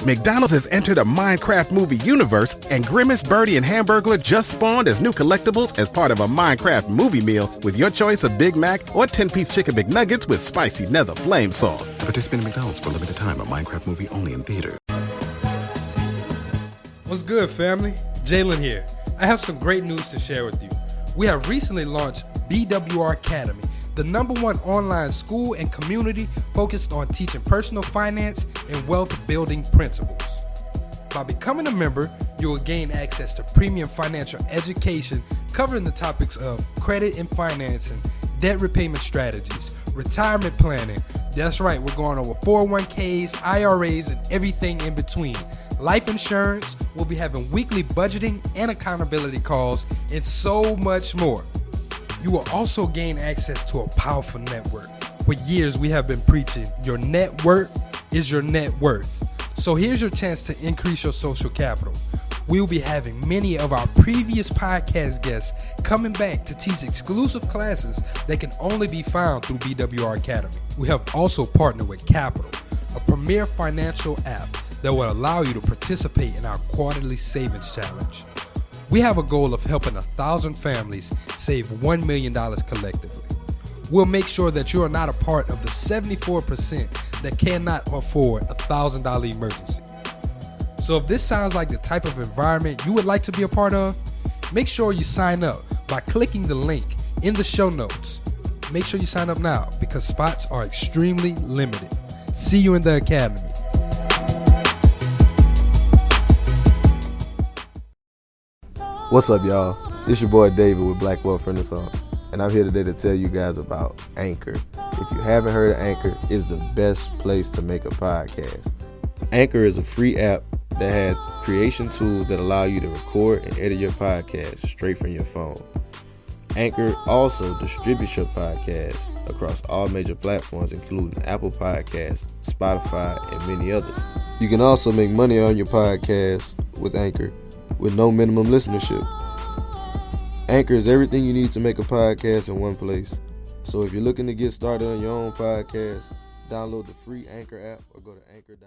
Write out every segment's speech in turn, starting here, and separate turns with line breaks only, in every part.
McDonald's has entered a Minecraft movie universe, and Grimace, Birdie, and Hamburglar just spawned as new collectibles as part of a Minecraft movie meal with your choice of Big Mac or 10-piece chicken McNuggets with spicy nether flame sauce. Participate in McDonald's for a limited time. A Minecraft movie only in theaters.
What's good, family? Jalen here. I have some great news to share with you. We have recently launched BWR Academy, the #1 online school and community focused on teaching personal finance and wealth building principles. By becoming a member, you will gain access to premium financial education covering the topics of credit and financing, debt repayment strategies, retirement planning. That's right, we're going over 401ks, IRAs, and everything in between. Life insurance, we'll be having weekly budgeting and accountability calls, and so much more. You will also gain access to a powerful network. For years, we have been preaching, your net worth is your net worth. So here's your chance to increase your social capital. We will be having many of our previous podcast guests coming back to teach exclusive classes that can only be found through BWR Academy. We have also partnered with Capital, a premier financial app that will allow you to participate in our quarterly savings challenge. We have a goal of helping 1,000 families save $1 million collectively. We'll make sure that you are not a part of the 74% that cannot afford a $1,000 emergency. So if this sounds like the type of environment you would like to be a part of, make sure you sign up by clicking the link in the show notes. Make sure you sign up now because spots are extremely limited. See you in the academy.
What's up, y'all? It's your boy David with Black Wealth Renaissance, and I'm here today to tell you guys about Anchor. If you haven't heard of Anchor, it's the best place to make a podcast. Anchor is a free app that has creation tools that allow you to record and edit your podcast straight from your phone. Anchor also distributes your podcast across all major platforms, including Apple Podcasts, Spotify, and many others. You can also make money on your podcast with Anchor with no minimum listenership. Anchor is everything you need to make a podcast in one place. So if you're looking to get started on your own podcast, download the free Anchor app or go to anchor.fm.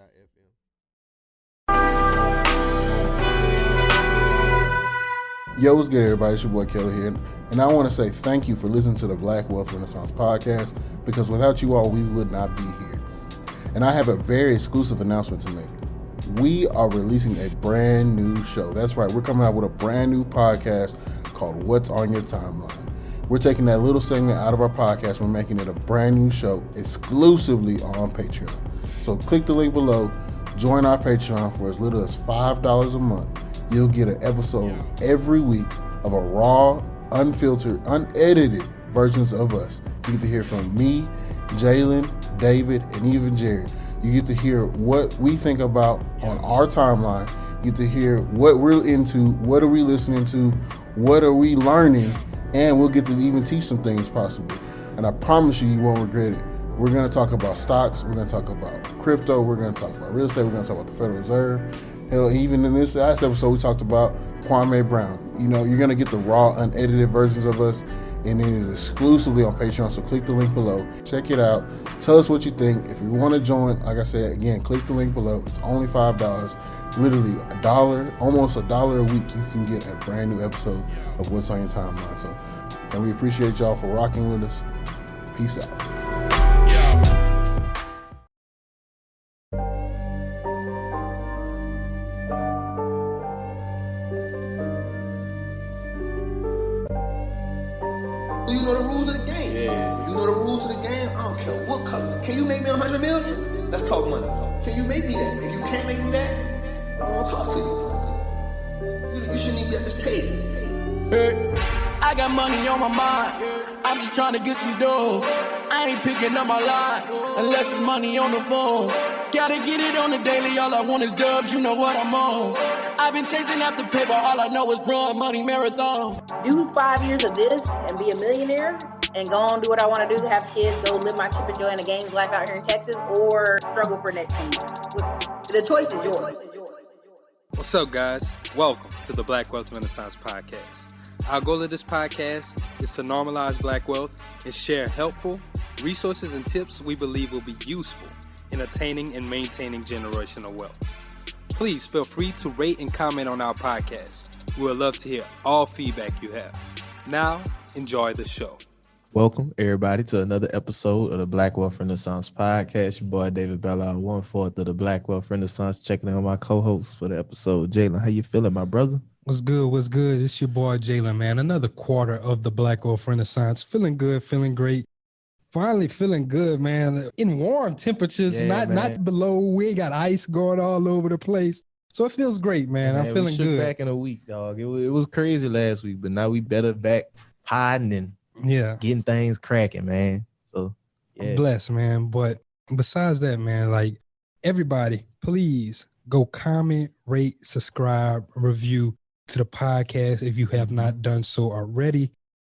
Yo, what's good, everybody? It's your boy Kelly here, and I want to say thank you for listening to the Black Wealth Renaissance Podcast, because without you all, we would not be here. And I have a very exclusive announcement to make. We are releasing a brand new show. That's right, we're coming out with a brand new podcast called What's on Your Timeline. We're taking that little segment out of our podcast. We're making it a brand new show exclusively on Patreon. So click the link below, join our Patreon for as little as $5 a month. You'll get an episode every week of a raw, unfiltered, unedited versions of us. You get to hear from me, Jalen, David, and even Jared. You get to hear what we think about on our timeline. You get to hear what we're into, what are we listening to, what are we learning, and we'll get to even teach some things possibly. And I promise you won't regret it. We're going to talk about stocks, we're going to talk about crypto, we're going to talk about real estate, we're going to talk about the Federal Reserve. Hell, even in this last episode, we talked about Kwame Brown. You know, you're going to get the raw, unedited versions of us, and it is exclusively on Patreon, so click the link below. Check it out. Tell us what you think. If you want to join, like I said, again, click the link below. It's only $5. Literally $1, almost $1 a week, you can get a brand new episode of What's on Your Timeline. So, and we appreciate y'all for rocking with us. Peace out.
You know the rules of the game. Yeah. You know the rules of the game. I don't care what color. Can you make me 100 million? Let's talk money. Can you make me that? If you can't make me that, I don't want to talk to you. You shouldn't even be at this table.
Hey, I got money on my mind. I'm just trying to get some dough. I ain't picking up my line unless it's money on the phone. Gotta get it on the daily. All I want is dubs. You know what I'm on. I've been chasing after paper. All I know is run money marathon.
Do 5 years of this and be a millionaire and go on do what I want to do, have kids, go live my chip and joy in the games life out here in Texas, or struggle for the next few years. The choice is yours.
What's up, guys? Welcome to the Black Wealth Renaissance Podcast. Our goal of this podcast is to normalize black wealth and share helpful resources and tips we believe will be useful in attaining and maintaining generational wealth. Please feel free to rate and comment on our podcast. We would love to hear all feedback you have. Now, enjoy the show.
Welcome, everybody, to another episode of the Black Wealth Renaissance Podcast. Your boy, David Bella, 1/4 of the Black Wealth Renaissance, checking in on my co-host for the episode. Jalen, how you feeling, my brother?
What's good? What's good? It's your boy, Jalen, man. Another quarter of the Black Wealth Renaissance. Feeling good, feeling great. Finally feeling good, man. In warm temperatures, not below. We ain't got ice going all over the place. So it feels great, man. I'm feeling good.
Back in a week, dog. It was crazy last week, but now we better back hiding and getting things cracking, man. So
I'm blessed, man. But besides that, man, like everybody, please go comment, rate, subscribe, review to the podcast if you have not done so already.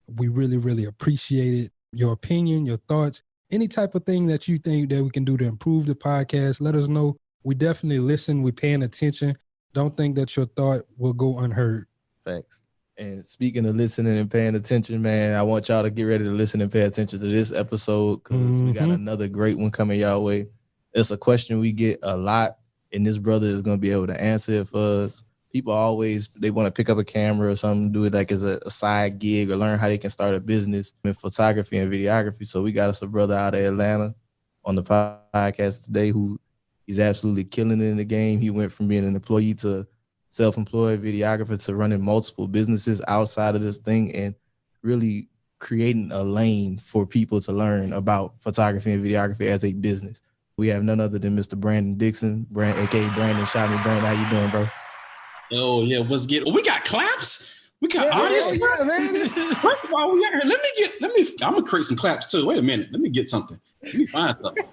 We really, really appreciate it. Your opinion, your thoughts, any type of thing that you think that we can do to improve the podcast, let us know. We definitely listen. We're paying attention. Don't think that your thought will go unheard.
Facts. And speaking of listening and paying attention, man, I want y'all to get ready to listen and pay attention to this episode because we got another great one coming y'all way. It's a question we get a lot, and this brother is going to be able to answer it for us. People always, they want to pick up a camera or something, do it like as a side gig or learn how they can start a business in photography and videography. So we got us a brother out of Atlanta on the podcast today who is absolutely killing it in the game. He went from being an employee to self-employed videographer to running multiple businesses outside of this thing and really creating a lane for people to learn about photography and videography as a business. We have none other than Mr. Brandon Dixon, aka Brandon. Shout me, Brandon. How you doing, bro?
Oh yeah, what's good? Oh, we got claps. We got audience.
Yeah, man.
First of all, we got here. I'm gonna create some claps too. Wait a minute. Let me get something. Let me find something.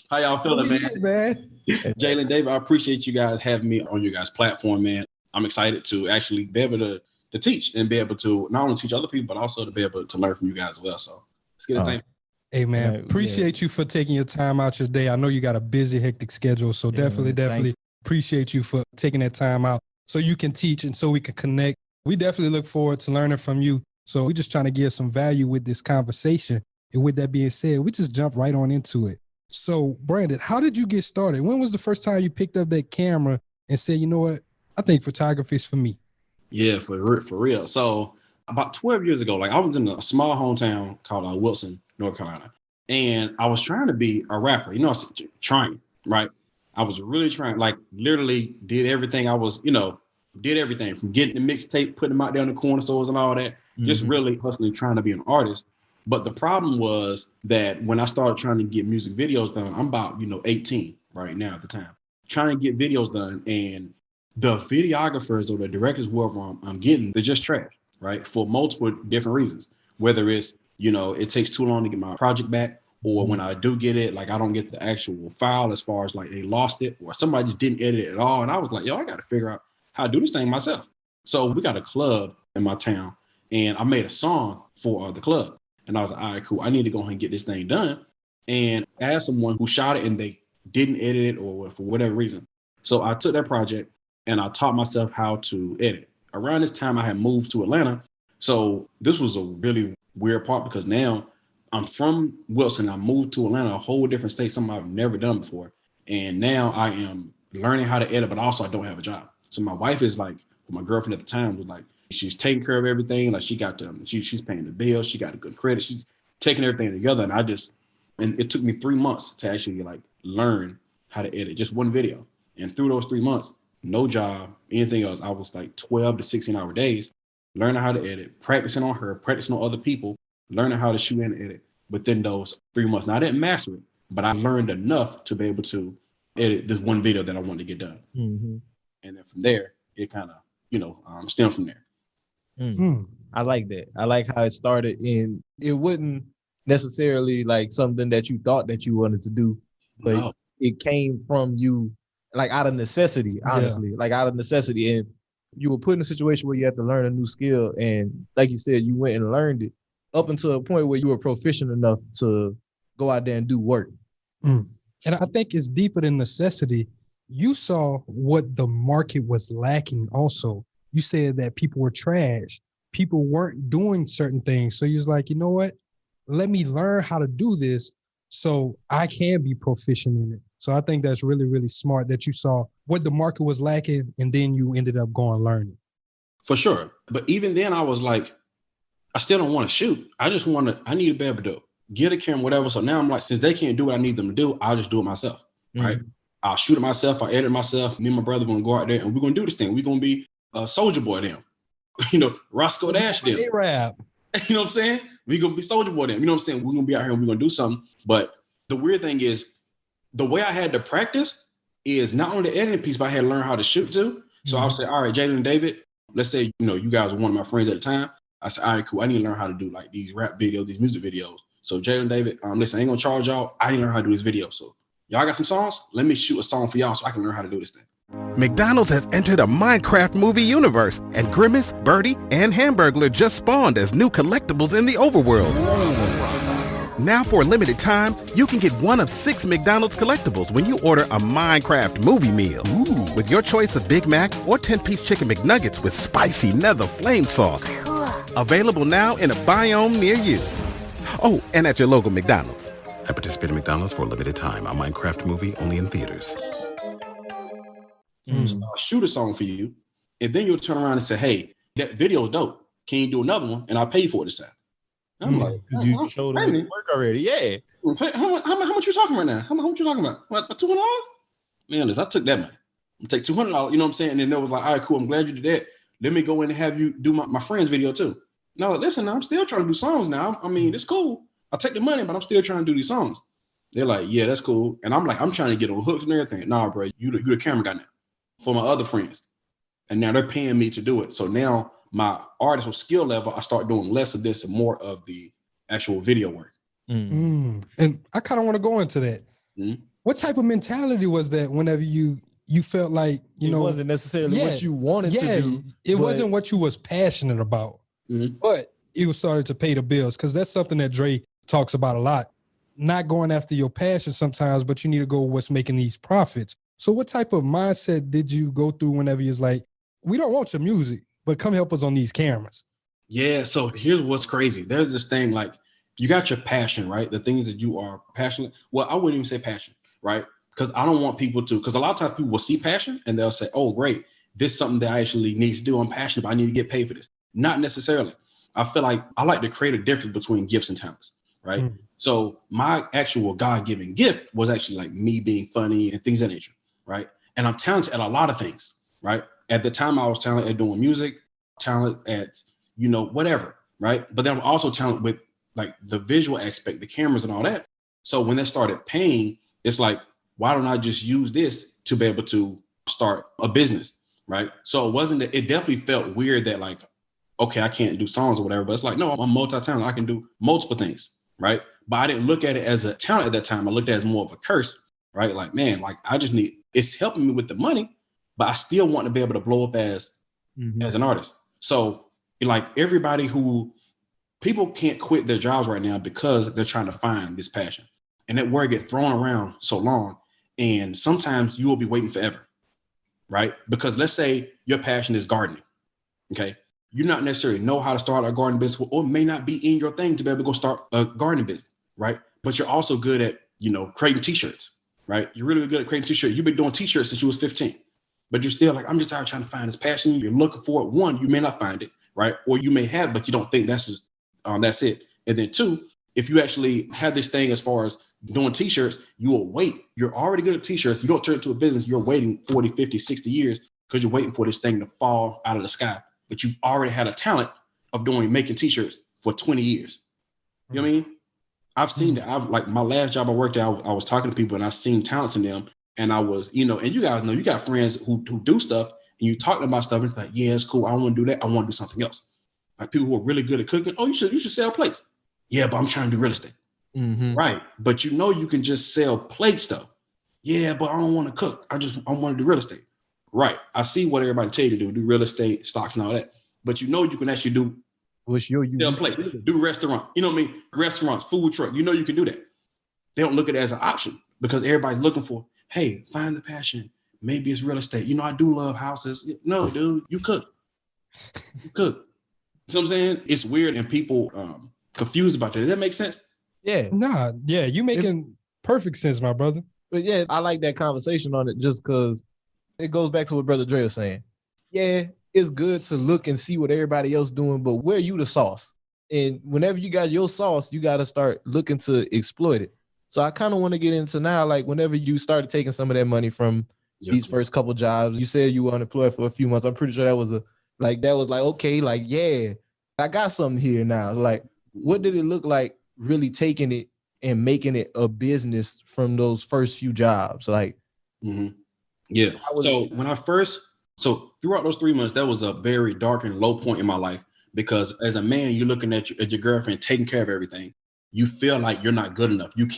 How y'all feeling, man? Jalen, David, I appreciate you guys having me on your guys' platform, man. I'm excited to actually be able to teach and be able to not only teach other people, but also to be able to learn from you guys as well. So let's get this thing.
Hey, man, appreciate you for taking your time out your day. I know you got a busy, hectic schedule, so definitely appreciate you for taking that time out so you can teach and so we can connect. We definitely look forward to learning from you. So we're just trying to give some value with this conversation. And with that being said, we just jump right on into it. So, Brandon, how did you get started? When was the first time you picked up that camera and said, you know what, I think photography is for me?
Yeah, for real. So about 12 years ago, like I was in a small hometown called Wilson, North Carolina. And I was trying to be a rapper, trying, right? I was really trying, like literally did everything. I was, did everything from getting the mixtape, putting them out there in the corner stores and all that, just really hustling, trying to be an artist. But the problem was that when I started trying to get music videos done, I'm about, 18 right now at the time, trying to get videos done. And the videographers or the directors, whoever I'm getting, they're just trash, right? For multiple different reasons, whether it's, it takes too long to get my project back, or when I do get it, like I don't get the actual file as far as like they lost it or somebody just didn't edit it at all. And I was like, I got to figure out how to do this thing myself. So we got a club in my town and I made a song for the club. And I was like, all right, cool. I need to go ahead and get this thing done. And I asked someone who shot it and they didn't edit it or for whatever reason. So I took that project and I taught myself how to edit. Around this time I had moved to Atlanta. So this was a really weird part because now I'm from Wilson. I moved to Atlanta, a whole different state, something I've never done before. And now I am learning how to edit, but also I don't have a job. So my wife is like, my girlfriend at the time was like, she's taking care of everything. Like she got she's paying the bills. She got a good credit. She's taking everything together. And it took me 3 months to actually like learn how to edit just one video. And through those 3 months, no job, anything else, I was like 12 to 16-hour days, learning how to edit, practicing on her, practicing on other people, learning how to shoot and edit within those 3 months. Now I didn't master it, but I learned enough to be able to edit this one video that I wanted to get done. And then from there, it kind of, stemmed from there.
I like that. I like how it started, and it wasn't necessarily like something that you thought that you wanted to do, but it came from you, like out of necessity, honestly, like out of necessity. And you were put in a situation where you had to learn a new skill. And like you said, you went and learned it up until a point where you were proficient enough to go out there and do work.
And I think it's deeper than necessity. You saw what the market was lacking also. You said that people were trash. People weren't doing certain things. So you was like, you know what? Let me learn how to do this so I can be proficient in it. So I think that's really, really smart that you saw what the market was lacking and then you ended up going learning.
For sure. But even then I was like, I still don't want to shoot. I need to be able to get a camera, whatever. So now I'm like, since they can't do what I need them to do, I'll just do it myself. Right. I'll shoot it myself. I'll edit it myself. Me and my brother going to go out there and we're going to do this thing. We're going to be Soldier Boy them, Roscoe Dash them.
Rap.
You know what I'm saying? We're going to be Soldier Boy them. You know what I'm saying? We're going to be out here and we're going to do something. But the weird thing is the way I had to practice is not only the editing piece, but I had to learn how to shoot too. So I'll say, all right, Jalen and David, let's say, you guys were one of my friends at the time. I said, all right, cool. I need to learn how to do like these rap videos, these music videos. So Jalen, David, listen, I ain't going to charge y'all. I didn't learn how to do this video. So y'all got some songs? Let me shoot a song for y'all so I can learn how to do this thing.
McDonald's has entered a Minecraft movie universe, and Grimace, Birdie, and Hamburglar just spawned as new collectibles in the overworld. Now for a limited time, you can get one of 6 McDonald's collectibles when you order a Minecraft movie meal. Ooh. With your choice of Big Mac or 10-piece chicken McNuggets with spicy nether flame sauce. Available now in a biome near you. Oh, and at your local McDonald's. I participate in McDonald's for a limited time. A Minecraft movie only in theaters.
So I'll shoot a song for you, and then you'll turn around and say, hey, that video is dope. Can you do another one? And I'll pay you for it this time. I'm like,
you showed them the work already. Yeah.
How much you talking right now? How much you talking about? What, $200? Man, listen, I took that money. I'm take $200, you know what I'm saying? And then they was like, all right, cool. I'm glad you did that. Let me go in and have you do my friend's video too. No, listen, I'm still trying to do songs now. I mean, it's cool. I'll take the money, but I'm still trying to do these songs. They're like, yeah, that's cool. And I'm like, I'm trying to get on hooks and everything. Nah, bro, you the camera guy now for my other friends. And now they're paying me to do it. So now my artist skill level, I start doing less of this and more of the actual video work.
And I kind of want to go into that. What type of mentality was that whenever you felt like, it
wasn't necessarily what you wanted to do.
It wasn't what you was passionate about, but it was starting to pay the bills, because that's something that Dre talks about a lot. Not going after your passion sometimes, but you need to go with what's making these profits. So what type of mindset did you go through whenever you was like, we don't want your music, but come help us on these cameras?
Yeah, so here's what's crazy. There's this thing like, you got your passion, right? The things that you are passionate. Well, I wouldn't even say passion, right? Because I don't want people to, because a lot of times people will see passion and they'll say, oh, great, this is something that I actually need to do. I'm passionate, but I need to get paid for this. Not necessarily. I feel like I like to create a difference between gifts and talents, right? So my actual God-given gift was actually like me being funny and things of that nature, right? And I'm talented at a lot of things, right? At the time, I was talented at doing music, talented at, whatever, right? But then I'm also talented with like the visual aspect, the cameras and all that. So when they started paying, it's like, why don't I just use this to be able to start a business, right? So it definitely felt weird that like, okay, I can't do songs or whatever, but it's like, no, I'm multi-talented. I can do multiple things, right? But I didn't look at it as a talent at that time. I looked at it as more of a curse, right? Like, man, like it's helping me with the money, but I still want to be able to blow up as an artist. So like people can't quit their jobs right now because they're trying to find this passion. And that word gets thrown around so long. And sometimes you will be waiting forever, right? Because let's say your passion is gardening, okay? You not necessarily know how to start a garden business, or it may not be in your thing to be able to go start a gardening business, right? But you're also good at, creating t-shirts, right? You're really good at creating t-shirts. You've been doing t-shirts since you was 15, but you're still like, I'm just out trying to find this passion. You're looking for it. One, you may not find it, right? Or you may have, but you don't think that's it. And then two, if you actually have this thing as far as doing t-shirts, you will wait. You're already good at t-shirts. You don't turn it into a business. You're waiting 40, 50, 60 years because you're waiting for this thing to fall out of the sky. But you've already had a talent of making t-shirts for 20 years. You know what I mean? I've seen that. Like my last job I worked at, I was talking to people and I seen talents in them. And I was, and you guys know, you got friends who do stuff and you talk about stuff. And it's like, yeah, it's cool. I don't want to do that. I want to do something else. Like people who are really good at cooking. Oh, you should sell plates. Yeah, but I'm trying to do real estate. Right. But you can just sell plates though. Yeah, but I don't want to cook. I want to do real estate. Right. I see what everybody tell you to do real estate, stocks and all that. But you can actually do sell plate, do restaurant. You know what I mean? Restaurants, food truck. You can do that. They don't look at it as an option because everybody's looking for, hey, find the passion. Maybe it's real estate. I do love houses. No, dude, you cook. You cook. You know what I'm saying? It's weird and people confused about that. Does that make sense?
Yeah. Nah, yeah, you making perfect sense, my brother.
But yeah, I like that conversation on it just because it goes back to what Brother Dre was saying. Yeah, it's good to look and see what everybody else doing, but where you the sauce? And whenever you got your sauce, you got to start looking to exploit it. So I kind of want to get into now, like whenever you started taking some of that money from these first couple jobs, you said you were unemployed for a few months. I'm pretty sure that was okay, like, yeah, I got something here now. Like, what did it look like really taking it and making it a business from those first few jobs? Like,
yeah. So throughout those 3 months, that was a very dark and low point in my life, because as a man, you're looking at your girlfriend taking care of everything. You feel like you're not good enough. You're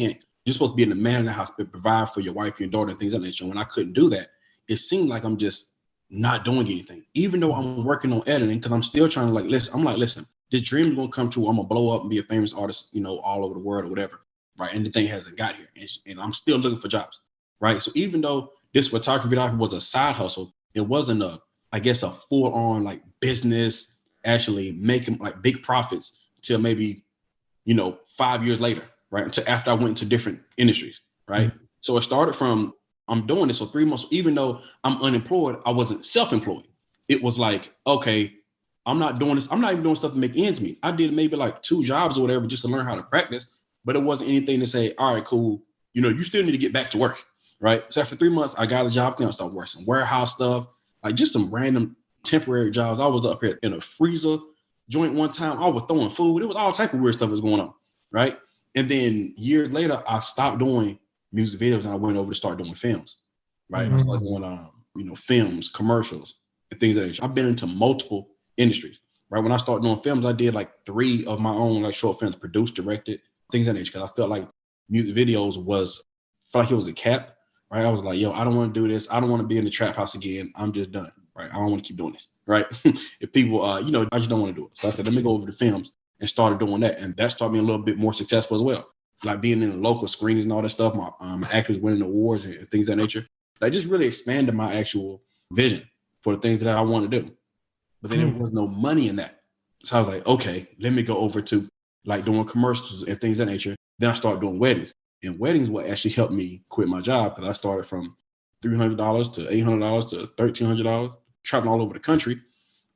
supposed to be the man in the house, but provide for your wife, your daughter, and things like that. And when I couldn't do that, it seemed like I'm just not doing anything, even though I'm working on editing, because I'm still trying to listen, this dream is going to come true. I'm going to blow up and be a famous artist, all over the world or whatever. Right. And the thing hasn't got here. And I'm still looking for jobs. Right. So even though this photography was a side hustle, it wasn't a full on like business, actually making like big profits till maybe, 5 years later. Right. Until after I went into different industries. Right. Mm-hmm. So it started from, I'm doing this for 3 months. Even though I'm unemployed, I wasn't self-employed. It was like, okay, I'm not doing this. I'm not even doing stuff to make ends meet. I did maybe like 2 jobs or whatever just to learn how to practice, but it wasn't anything to say, all right, cool. You still need to get back to work. Right. So after 3 months, I got a job. Then I started working some warehouse stuff, like just some random temporary jobs. I was up here in a freezer joint one time. I was throwing food. It was all type of weird stuff was going on. Right. And then years later, I stopped doing music videos and I went over to start doing films. Right. Mm-hmm. I started doing, films, commercials, and things like that. I've been into multiple industries. Right. When I started doing films, I did like 3 of my own like short films, produced, directed, things like that. Because I felt like music videos felt like it was a cap. Right. I was like, I don't want to do this. I don't want to be in the trap house again. I'm just done. Right. I don't want to keep doing this. Right. If people, I just don't want to do it. So I said, let me go over to films and started doing that. And that started being a little bit more successful as well. Like being in the local screenings and all that stuff. My actors winning awards and things of that nature. That just really expanded my actual vision for the things that I want to do. But then there was no money in that. So I was like, okay, let me go over to like doing commercials and things of that nature. Then I started doing weddings. And weddings what actually helped me quit my job, because I started from $300 to $800 to $1,300, traveling all over the country.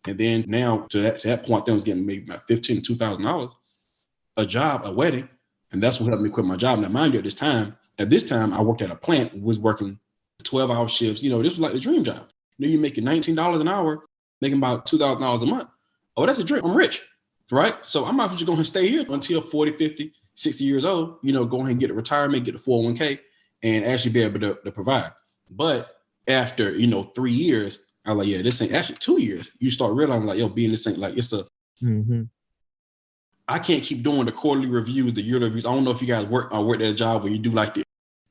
And then now to that point, I was getting maybe about $1,500 to $2,000 a wedding. And that's what helped me quit my job. Now, mind you, at this time, I worked at a plant, was working 12-hour shifts. This was like the dream job. You're making $19 an hour, making about $2,000 a month. Oh, that's a dream. I'm rich, right? So I might as well just go ahead and stay here until 40, 50, 60 years old, go ahead and get a retirement, get a 401k, and actually be able to provide. But after, 3 years, I was like, yeah, this ain't actually 2 years. You start realizing like, being this ain't like, it's a, I can't keep doing the quarterly reviews, the yearly reviews. I don't know if you guys worked at a job where you do like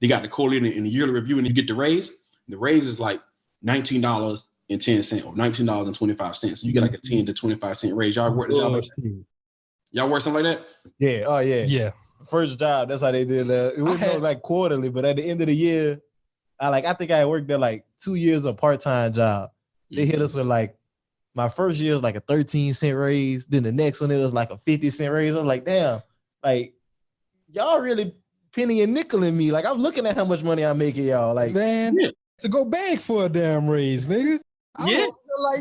they got the quarterly and the yearly review and you get the raise. The raise is like $19.10 or $19.25. So you get like a 10 to 25 cent raise. Y'all work a job like that? Y'all work something like that?
Yeah. Oh yeah. Yeah. First job. That's how they did that. It wasn't like quarterly, but at the end of the year, I think I worked there like 2 years of part-time job. They hit us with like, my first year was like a 13-cent raise. Then the next one, it was like a 50-cent raise. I was like, damn, like y'all really penny and nickeling me. Like I'm looking at how much money I'm making, y'all. Like,
man, to go beg for a damn raise, nigga. I like,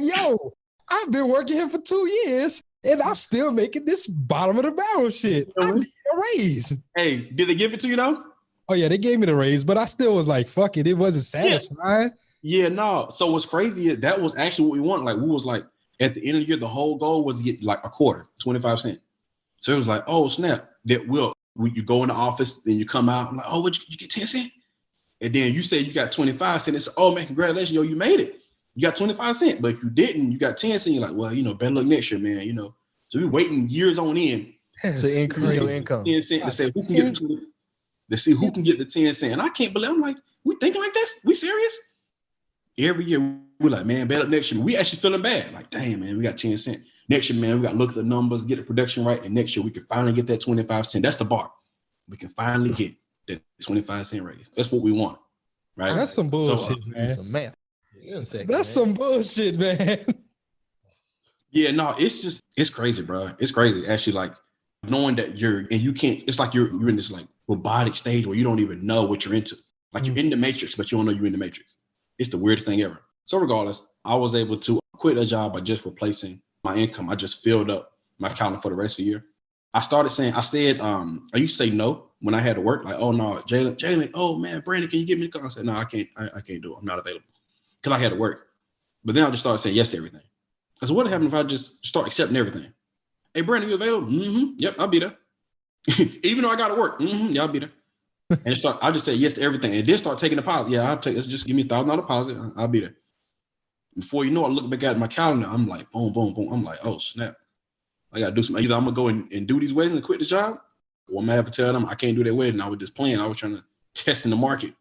I've been working here for 2 years and I'm still making this bottom of the barrel shit. I need a raise.
Hey, did they give it to you though?
Oh yeah, they gave me the raise, but I still was like, fuck it. It wasn't satisfying.
Yeah, no. So what's crazy is that was actually what we wanted. Like we was like, at the end of the year, the whole goal was to get like a quarter, 25 cents. So it was like, oh snap, that you go in the office, then you come out, I'm like, oh, what you get 10 cents? And then you say you got 25 cents. It's, oh man, congratulations, you made it. You got 25 cents. But if you didn't, you got 10 cents. You're like, well, better luck next year, man. So we're waiting years on end
to increase your income.
10 cents to say who can get the 20, to see who can get the 10 cents. And I can't believe, I'm like, we thinking like this? We serious? Every year we're like, man, better next year. We actually feeling bad. Like, damn, man, we got 10 cents. Next year, man, we got to look at the numbers, get the production right. And next year we can finally get that 25 cents. That's the bar. We can finally get that 25 cent raise. That's what we want. Right?
That's some bullshit, man. That's some bullshit, man.
Yeah, no, it's crazy, bro. It's crazy. Actually, like knowing that you can't, it's like you're in this like robotic stage where you don't even know what you're into. Like you're in the matrix, but you don't know you're in the matrix. It's the weirdest thing ever. So regardless, I was able to quit a job by just replacing my income. I just filled up my calendar for the rest of the year. I said, I used to say no when I had to work. Like, oh no, Jalen, oh man, Brandon, can you give me the call? I said, no, I can't do it. I'm not available. Because I had to work. But then I just started saying yes to everything. I said, what happened if I just start accepting everything? Hey, Brandon, you available? Mm-hmm. Yep, I'll be there. Even though I got to work. Mm-hmm. Yeah, I'll be there. And I just say yes to everything. And then start taking deposit. Yeah, let's just give me $1,000 deposit. I'll be there. Before you know, I look back at my calendar. I'm like, boom, boom, boom. I'm like, oh, snap. I got to do something. Either I'm going to go and do these weddings and quit the job, or I'm going to have to tell them I can't do that wedding. I was just playing. I was trying to test in the market.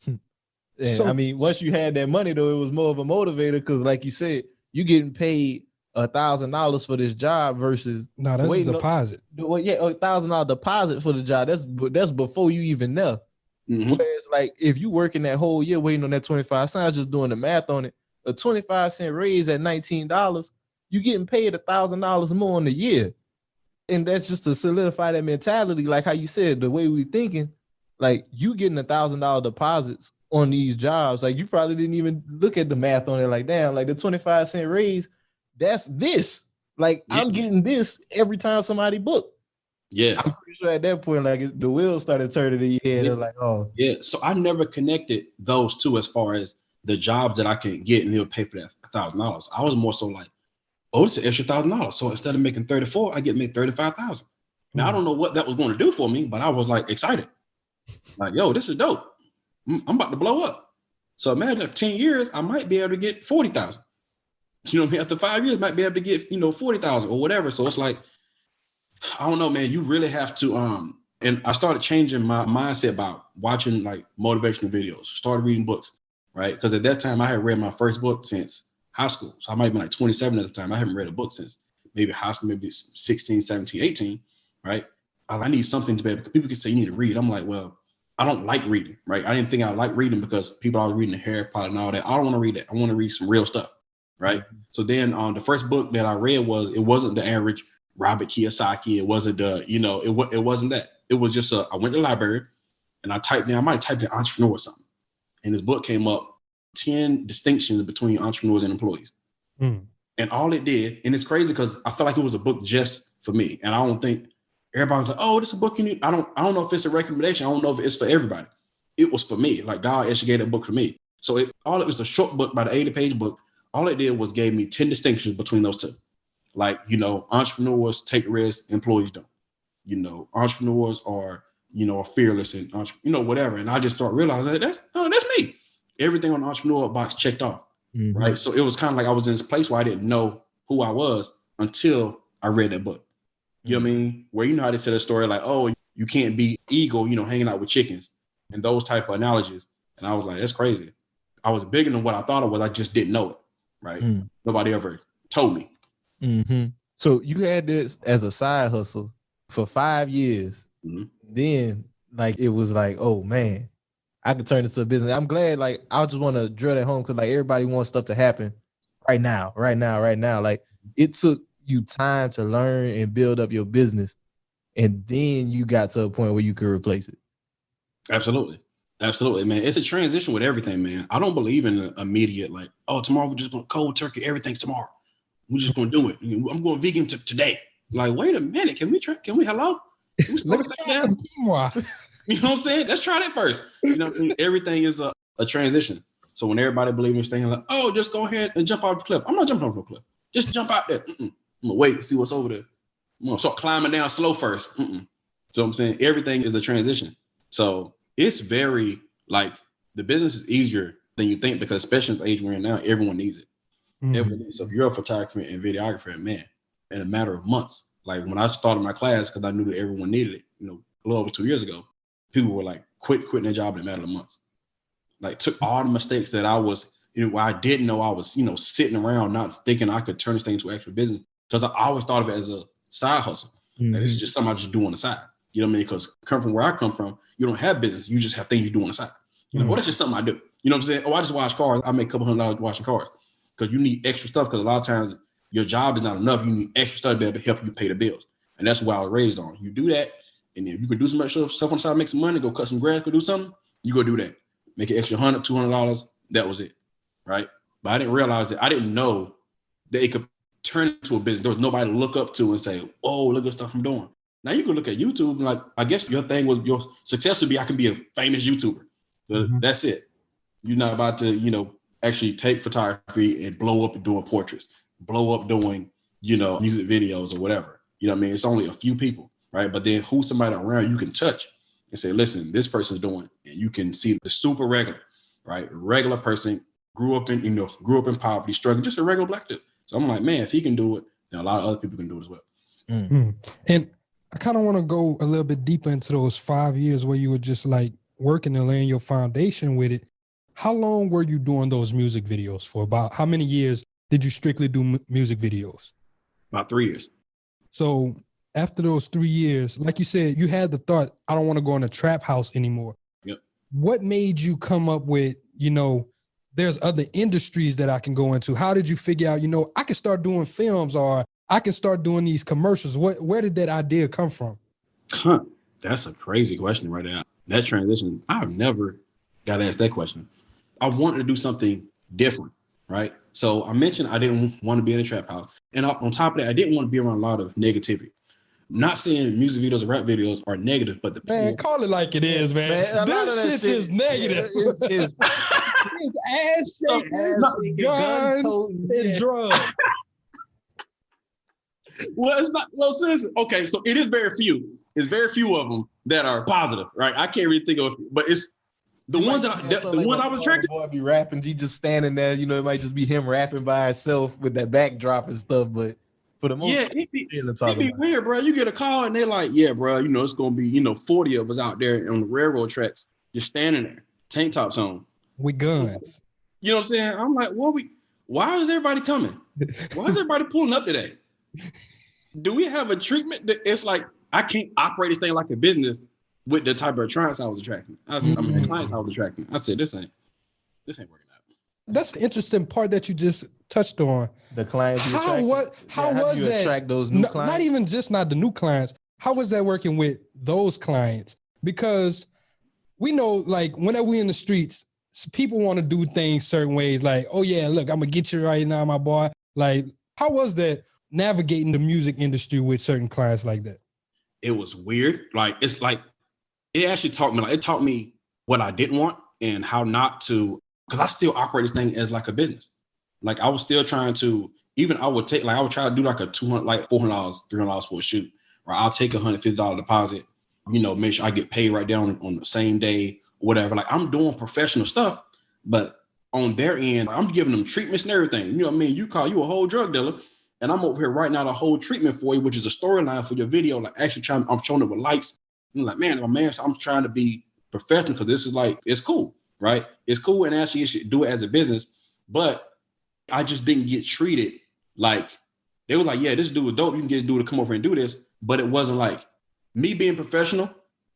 And I mean, once you had that money, though, it was more of a motivator because, like you said, you getting paid $1,000 for this job versus
that's a deposit.
Well, yeah, $1,000 deposit for the job. That's before you even know.
Mm-hmm.
Whereas, like, if you working that whole year waiting on that 25 cents, I was just doing the math on it. A 25-cent raise at $19, you getting paid $1,000 more in the year, and that's just to solidify that mentality. Like how you said, the way we thinking, like you getting $1,000 deposits on these jobs, like you probably didn't even look at the math on it. Like, damn, like the 25-cent raise, that's this. Like I'm getting this every time somebody book.
Yeah,
I'm pretty sure at that point, like the wheels started turning in your head. It's like, oh,
yeah. So I never connected those two as far as the jobs that I can get and they'll pay for that $1,000. I was more so like, oh, it's an extra $1,000. So instead of making 34, I get made 35,000. Now I don't know what that was going to do for me, but I was like excited. Like, yo, this is dope. I'm about to blow up. So imagine if 10 years, I might be able to get 40,000. You know what I mean? After 5 years, I might be able to get, 40,000 or whatever. So it's like, I don't know, man, you really have to, and I started changing my mindset about watching like motivational videos, started reading books, right? Because at that time I had read my first book since high school. So I might have been like 27 at the time. I haven't read a book since maybe high school, maybe 16, 17, 18, right? I need something to be able, because people can say you need to read. I'm like, well, I don't like reading, right? I didn't think I liked reading because people are reading the Harry Potter and all that. I don't want to read that. I want to read some real stuff, right? Mm-hmm. So then the first book that I read it wasn't the average Robert Kiyosaki. It wasn't it wasn't that. It was just I went to the library and I might type in entrepreneur or something. And this book came up, 10 distinctions between entrepreneurs and employees.
Mm.
And all it did, and it's crazy because I felt like it was a book just for me. And I don't think everybody was like, oh, this is a book you need. I don't know if it's a recommendation. I don't know if it's for everybody. It was for me. Like God actually gave that book for me. So it was a short book, about an 80-page book. All it did was gave me 10 distinctions between those two. Like, entrepreneurs take risks, employees don't. Entrepreneurs are, are fearless and, whatever. And I just started realizing that's me. Everything on the entrepreneur box checked off, mm-hmm. right? So it was kind of like I was in this place where I didn't know who I was until I read that book. You know what I mean? Where how they said a story like, oh, you can't be ego, hanging out with chickens and those type of analogies. And I was like, that's crazy. I was bigger than what I thought it was. I just didn't know it, right? Mm. Nobody ever told me.
Mm-hmm. So you had this as a side hustle for 5 years.
Mm-hmm.
Then like, it was like, oh man, I could turn this to a business. I'm glad, like, I just want to drill that home because like everybody wants stuff to happen right now. Like it took you time to learn and build up your business. And then you got to a point where you could replace it. Absolutely,
man. It's a transition with everything, man. I don't believe in the immediate, like, oh, tomorrow we're just going to cold turkey everything tomorrow. We're just going to do it. I'm going vegan today. Like, wait a minute. Can we hello? Can we start back down? You know what I'm saying? Let's try that first. Everything is a transition. So when everybody believes in this thing, like, oh, just go ahead and jump off the cliff. I'm not jumping off the cliff. Just jump out there. I'm gonna wait and see what's over there. I'm gonna start climbing down slow first. So I'm saying everything is a transition. So it's very like the business is easier than you think because especially at the age we're in now, everyone needs it. Mm-hmm. Everyone needs it. So if you're a photographer and videographer, man, in a matter of months, like when I started my class, because I knew that everyone needed it, a little over 2 years ago, people were like quitting their job in a matter of months. Like took all the mistakes that I was, I didn't know I was, sitting around not thinking I could turn this thing into actual business because I always thought of it as a side hustle. Mm-hmm. That it's just something I just do on the side. You know what I mean? Because come from where I come from, you don't have business. You just have things you do on the side. Well, that's just something I do. You know what I'm saying? Oh, I just wash cars. I make a couple $100 washing cars because you need extra stuff because a lot of times your job is not enough. You need extra stuff to be able to help you pay the bills. And that's what I was raised on. You do that. And if you can do some extra stuff on the side, make some money, go cut some grass, go do something, you go do that. make an extra $100, $200. That was it, right? But I didn't realize that. I didn't know that it could turn into a business. There was nobody to look up to and say, oh, look at the stuff I'm doing. Now you can look at YouTube and like, I guess your thing was, your success would be, I can be a famous YouTuber. But that's it. You're not about to, actually take photography and blow up doing portraits, blow up doing, music videos or whatever. You know what I mean? It's only a few people, right? But then who's somebody around you can touch and say, listen, this person's doing, and you can see the super regular, right? Regular person, grew up in poverty, struggling, just a regular black dude. So I'm like, man, if he can do it, then a lot of other people can do it as well.
And I kind of want to go a little bit deeper into those 5 years where you were just like working and laying your foundation with it. How long were you doing those music videos for? About how many years did you strictly do music videos?
About 3 years.
So after those 3 years, like you said, you had the thought, I don't want to go in a trap house anymore.
Yep.
What made you come up with, there's other industries that I can go into? How did you figure out, I can start doing films or I can start doing these commercials? Where did that idea come from?
That's a crazy question right there. That transition, I've never got asked that question. I wanted to do something different, right? So I mentioned I didn't want to be in a trap house. And on top of that, I didn't want to be around a lot of negativity. Not saying music videos or rap videos are negative, but the
man, call it like it is, man. This shit is negative. It's ass shaking, guns, and drugs.
Well, it's not. Well, seriously. Okay, so it is very few. It's very few of them that are positive, right? I can't really think of, but it's the ones that I was attracted.
Boy be rapping, he just standing there. It might just be him rapping by himself with that backdrop and stuff, but. For the most
it'd be weird, bro. You get a call and they're like, yeah, bro, it's going to be, 40 of us out there on the railroad tracks, just standing there, tank tops on.
With guns.
You know what I'm saying? I'm like, why is everybody coming? Why is everybody pulling up today? Do we have a treatment that it's like, I can't operate this thing like a business with the type of clients I was attracting. The clients I was attracting. I said, this ain't working out.
That's the interesting part that you just touched on.
The clients.
How was
you
that?
Attract those new clients?
Not even just not the new clients. How was that working with those clients? Because we know, like, whenever we in the streets, people want to do things certain ways. Like, oh yeah, look, I'm gonna get you right now, my boy. Like, how was that navigating the music industry with certain clients like that?
It was weird. Like, it's like it actually taught me what I didn't want and how not to. Because I still operate this thing as like a business. Like I was still trying to, I would try to do like a $200, like $400, $300 for a shoot, or I'll take $150 deposit, make sure I get paid right down on the same day, or whatever. Like I'm doing professional stuff, but on their end, I'm giving them treatments and everything. You know what I mean? You a whole drug dealer, and I'm over here writing out a whole treatment for you, which is a storyline for your video. Like actually I'm showing it with lights. I'm like, man, I'm trying to be professional because this is like, it's cool. Right? It's cool and actually you should do it as a business, but I just didn't get treated like they were like, yeah, this dude is dope. You can get this dude to come over and do this, but it wasn't like me being professional,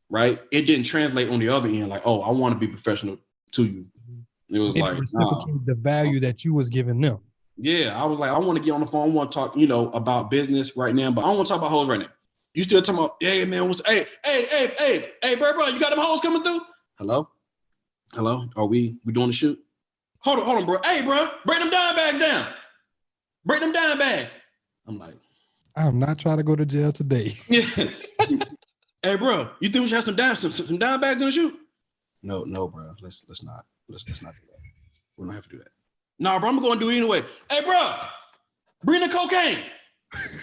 right? It didn't translate on the other end. Like, oh, I want to be professional to you. It was like
the value that you was giving them.
Yeah, I was like, I want to get on the phone. I want to talk, about business right now, but I don't want to talk about hoes right now. You still talking about, yeah, man, hey, bro, you got them hoes coming through? Hello? Are we doing the shoot? Hold on, bro. Hey, bro, break them dime bags down. Break them dime bags. I'm like,
I'm not trying to go to jail today.
Yeah. Hey, bro, you think we should have some dime bags in the shoot? No, bro. Let's not do that. We don't have to do that. Nah, bro, I'm going to do it anyway. Hey, bro, bring the cocaine.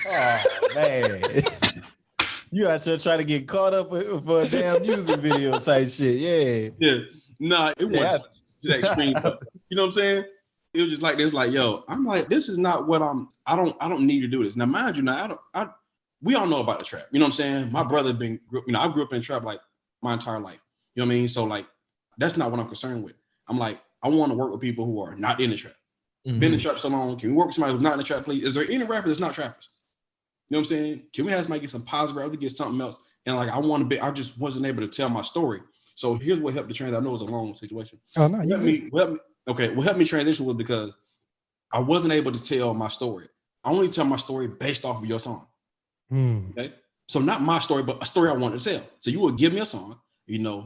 Oh, man. You out here trying to get caught up for a damn music video type shit. Yeah.
Yeah. Nah, it wasn't that extreme. You know what I'm saying? It was just like this, like, yo, I'm like, this is not what I don't need to do this. Now, mind you, we all know about the trap. You know what I'm saying? My brother I grew up in trap like my entire life. You know what I mean? So like, that's not what I'm concerned with. I'm like, I want to work with people who are not in the trap. Been in the trap so long. Can we work with somebody who's not in the trap, please? Is there any rapper that's not trappers? You know what I'm saying? Can we have somebody get some positive rap to get something else? And like, I just wasn't able to tell my story. So here's what helped the transition. I know it was a long situation.
Oh no,
what helped me transition was because I wasn't able to tell my story. I only tell my story based off of your song. Okay, so not my story, but a story I wanted to tell. So you would give me a song,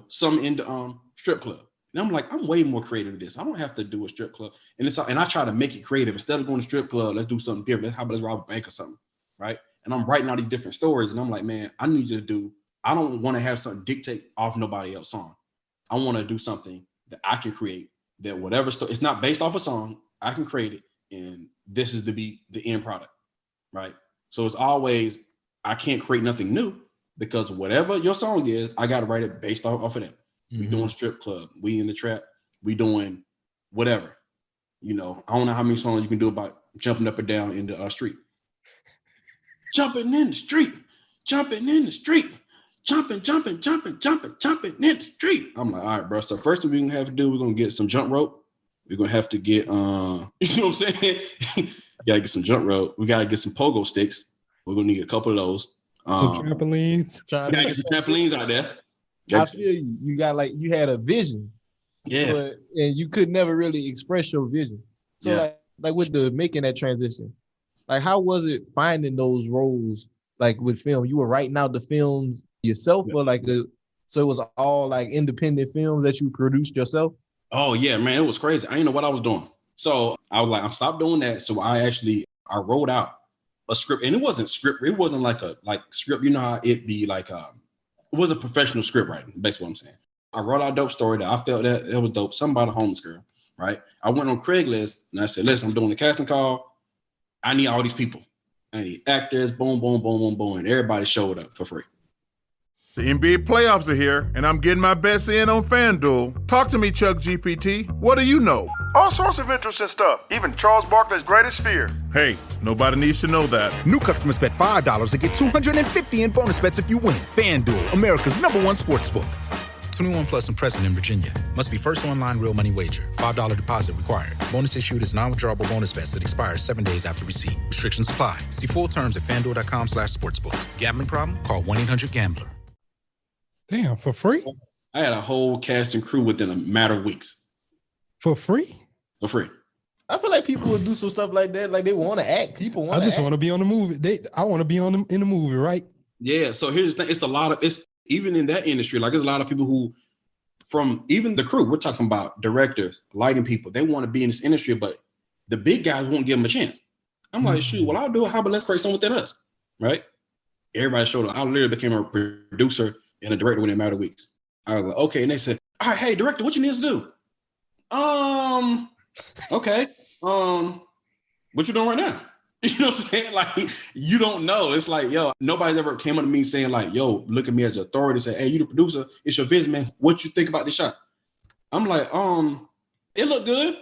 some in the strip club. And I'm like, I'm way more creative than this. I don't have to do a strip club. And I try to make it creative. Instead of going to strip club, let's do something different. How about let's rob a bank or something, right? And I'm writing all these different stories. And I'm like, man, I don't want to have something dictate off nobody else's song. I want to do something that I can create, that whatever story, it's not based off a song. I can create it. And this is the end product, right? So it's always, I can't create nothing new because whatever your song is, I got to write it based off of that. We doing strip club, we in the trap, we doing whatever. I don't know how many songs you can do about jumping up and down in the street. Jumping in the street, jumping in the street, jumping in the street. I'm like, all right, bro. So first thing we're gonna have to do, we're gonna get some jump rope. We're gonna have to get, you know what I'm saying? Gotta get some jump rope. We gotta get some pogo sticks. We're gonna need a couple of those.
Some trampolines.
We gotta get some trampolines out there.
I feel you had a vision, and you could never really express your vision. So like with the making that transition, like how was it finding those roles? Like with film, you were writing out the films yourself, or so it was all like independent films that you produced yourself?
Oh yeah, man, it was crazy. I didn't know what I was doing. So I was like, I'm stopped doing that. So I wrote out a script, and it wasn't script. It wasn't like script. You know how it be like, it was a professional script writing, basically what I'm saying. I wrote out a dope story that I felt that it was dope. Something about a homeless girl, right? I went on Craigslist and I said, listen, I'm doing the casting call. I need all these people. I need actors, boom, boom, boom, boom, boom. And everybody showed up for free.
The NBA playoffs are here, and I'm getting my bets in on FanDuel. Talk to me, Chuck GPT. What do you know?
All sorts of interesting stuff, even Charles Barkley's greatest fear.
Hey, nobody needs to know that.
New customers bet $5 and get $250 in bonus bets if you win. FanDuel, America's #1 sportsbook.
21 plus and present in Virginia. Must be first online real money wager. $5 deposit required. Bonus issued is non-withdrawable bonus bets that expires 7 days after receipt. Restrictions apply. See full terms at FanDuel.com/sportsbook. Gambling problem? Call 1-800-GAMBLER.
Damn, for free?
I had a whole cast and crew within a matter of weeks.
For free?
For free.
I feel like people would do some stuff like that. Like they want to act. People want to
I just want to be on the movie. I want to be in the movie, right?
Yeah. So here's the thing. It's even in that industry, like there's a lot of people who, from even the crew, we're talking about directors, lighting people, they want to be in this industry, but the big guys won't give them a chance. I'm like, shoot, well, I'll do it. How about let's create something within us, right? Everybody showed up. I literally became a producer and a director within a matter of weeks. I was like, okay. And they said, all right, hey, director, what you need us to do? Okay. What you doing right now? You know what I'm saying? Like, you don't know. It's like, yo, nobody's ever came up to me saying like, yo, look at me as an authority, say, hey, you the producer, it's your vision, man. What you think about this shot? I'm like, it looked good.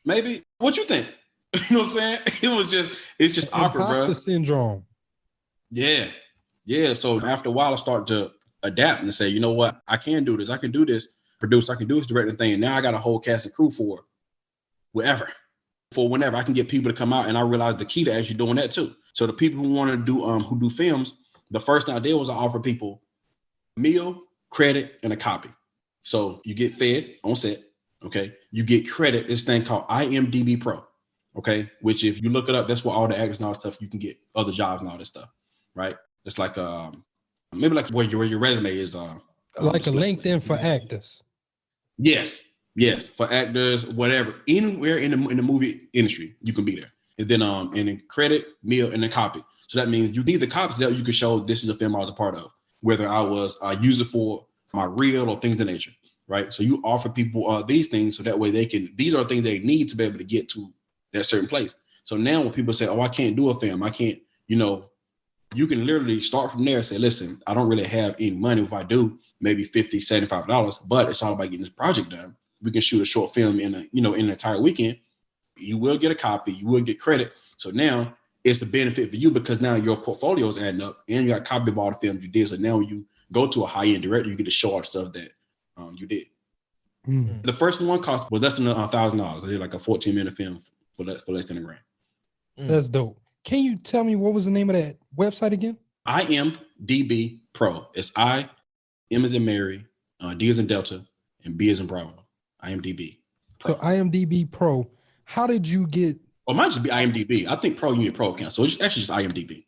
Maybe. What you think? You know what I'm saying? It's just awkward, bro.
Imposter syndrome.
Yeah. Yeah. So after a while, I started to adapt and say, you know what? I can do this. I can do this, produce. I can do this directing thing. And now I got a whole cast and crew for wherever. For whenever I can get people to come out, and I realized the key to actually doing that too. So the people who want to do who do films, the first thing I did was I offer people meal, credit, and a copy. So you get fed on set, okay? You get credit, this thing called IMDb Pro, okay? Which if you look it up, that's where all the actors and all that stuff, you can get other jobs and all this stuff, right? It's like maybe like where your resume is.
Like a LinkedIn for actors.
Yes, for actors, whatever, anywhere in the movie industry, you can be there. And then credit, meal, and a copy. So that means you need the copies that you can show this is a film I was a part of, whether I was used it for my reel or things of nature, right? So you offer people these things so that way these are things they need to be able to get to that certain place. So now when people say, oh, I can't do a film, I can't, you can literally start from there and say, listen, I don't really have any money. If I do, maybe $50, $75, but it's all about getting this project done. We can shoot a short film in an entire weekend. You will get a copy. You will get credit. So now it's the benefit for you because now your portfolio is adding up and you got a copy of all the films you did. So now when you go to a high-end director, you get to show all the stuff that you did. Mm-hmm. The first one cost was less than $1,000. I did like a 14-minute film for less than $1,000.
That's dope. Can you tell me what was the name of that website again?
IMDb Pro. It's I, M as in Mary, D as in Delta, and B as in Bravo. IMDb Pro.
So IMDb Pro. How did you get?
Well, it might just be IMDb. I think Pro, you need a Pro account. So it's actually just IMDb.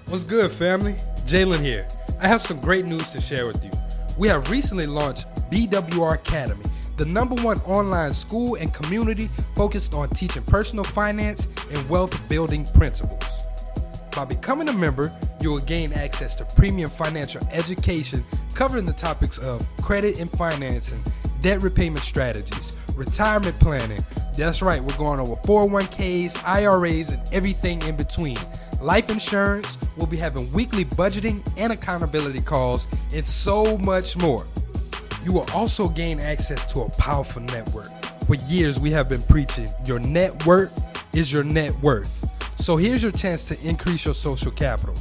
What's good, family? Jalen here. I have some great news to share with you. we have recently launched BWR Academy, the #1 online school and community focused on teaching personal finance and wealth building principles. By becoming a member, you will gain access to premium financial education covering the topics of credit and financing, debt repayment strategies, retirement planning. That's right, we're going over 401ks, IRAs, and everything in between. Life insurance, we'll be having weekly budgeting and accountability calls, and so much more. You will also gain access to a powerful network. For years, we have been preaching your net worth is your net worth. So here's your chance to increase your social capital.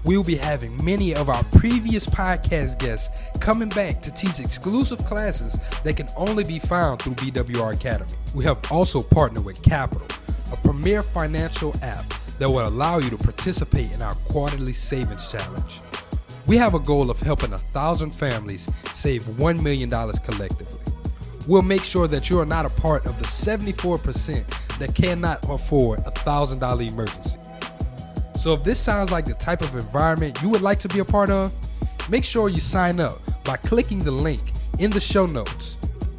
We will be having many of our previous podcast guests coming back to teach exclusive classes that can only be found through BWR Academy. We have also partnered with Capital, a premier financial app that will allow you to participate in our quarterly savings challenge. We have a goal of helping 1,000 families save $1 million collectively. We'll make sure that you are not a part of the 74% that cannot afford a $1,000 emergency. So if this sounds like the type of environment you would like to be a part of, make sure you sign up by clicking the link in the show notes.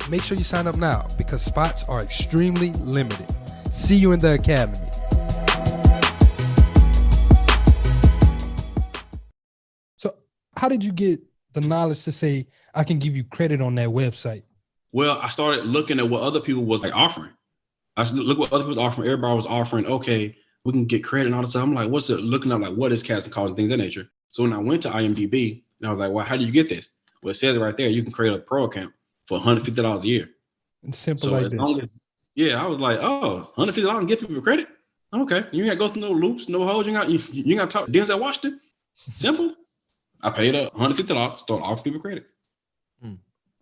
Make sure you sign up now because spots are extremely limited. See you in the academy. So how did you get the knowledge to say, I can give you credit on that website?
Well, I started looking at what other people was like offering. I look what other people was offering. Everybody was offering, okay, we can get credit and all this stuff. I'm like, what's it? Looking up like what is casting calls and things of that nature. So when I went to IMDb, and I was like, well, how do you get this? Well, it says it right there. You can create a pro account for $150 a year.
It's simple
so
like that.
I was like, oh, $150 and get people credit? Okay. You ain't got to go through no loops, no holes. You ain't got to talk Denzel Washington. Simple. I paid $150, started offering people credit.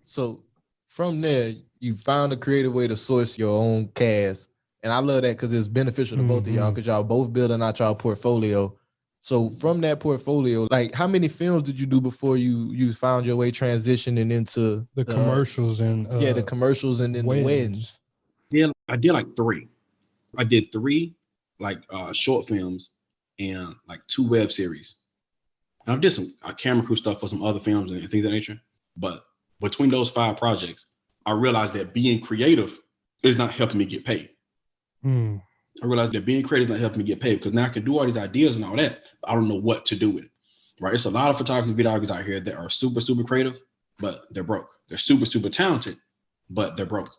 So from there, you found a creative way to source your own cast. And I love that because it's beneficial to both of y'all because y'all both building out y'all portfolio. So from that portfolio, like how many films did you do before you found your way transitioning into
the commercials and
the commercials and then the wins?
Yeah, I did like 3. I did 3 like short films and like 2 web series. And I did some camera crew stuff for some other films and things of that nature. But between those 5 projects, I realized that being creative is not helping me get paid. I realized that being creative is not helping me get paid because now I can do all these ideas and all that, but I don't know what to do with it, right? It's a lot of photographers and videographers out here that are super, super creative, but they're broke. They're super, super talented, but they're broke.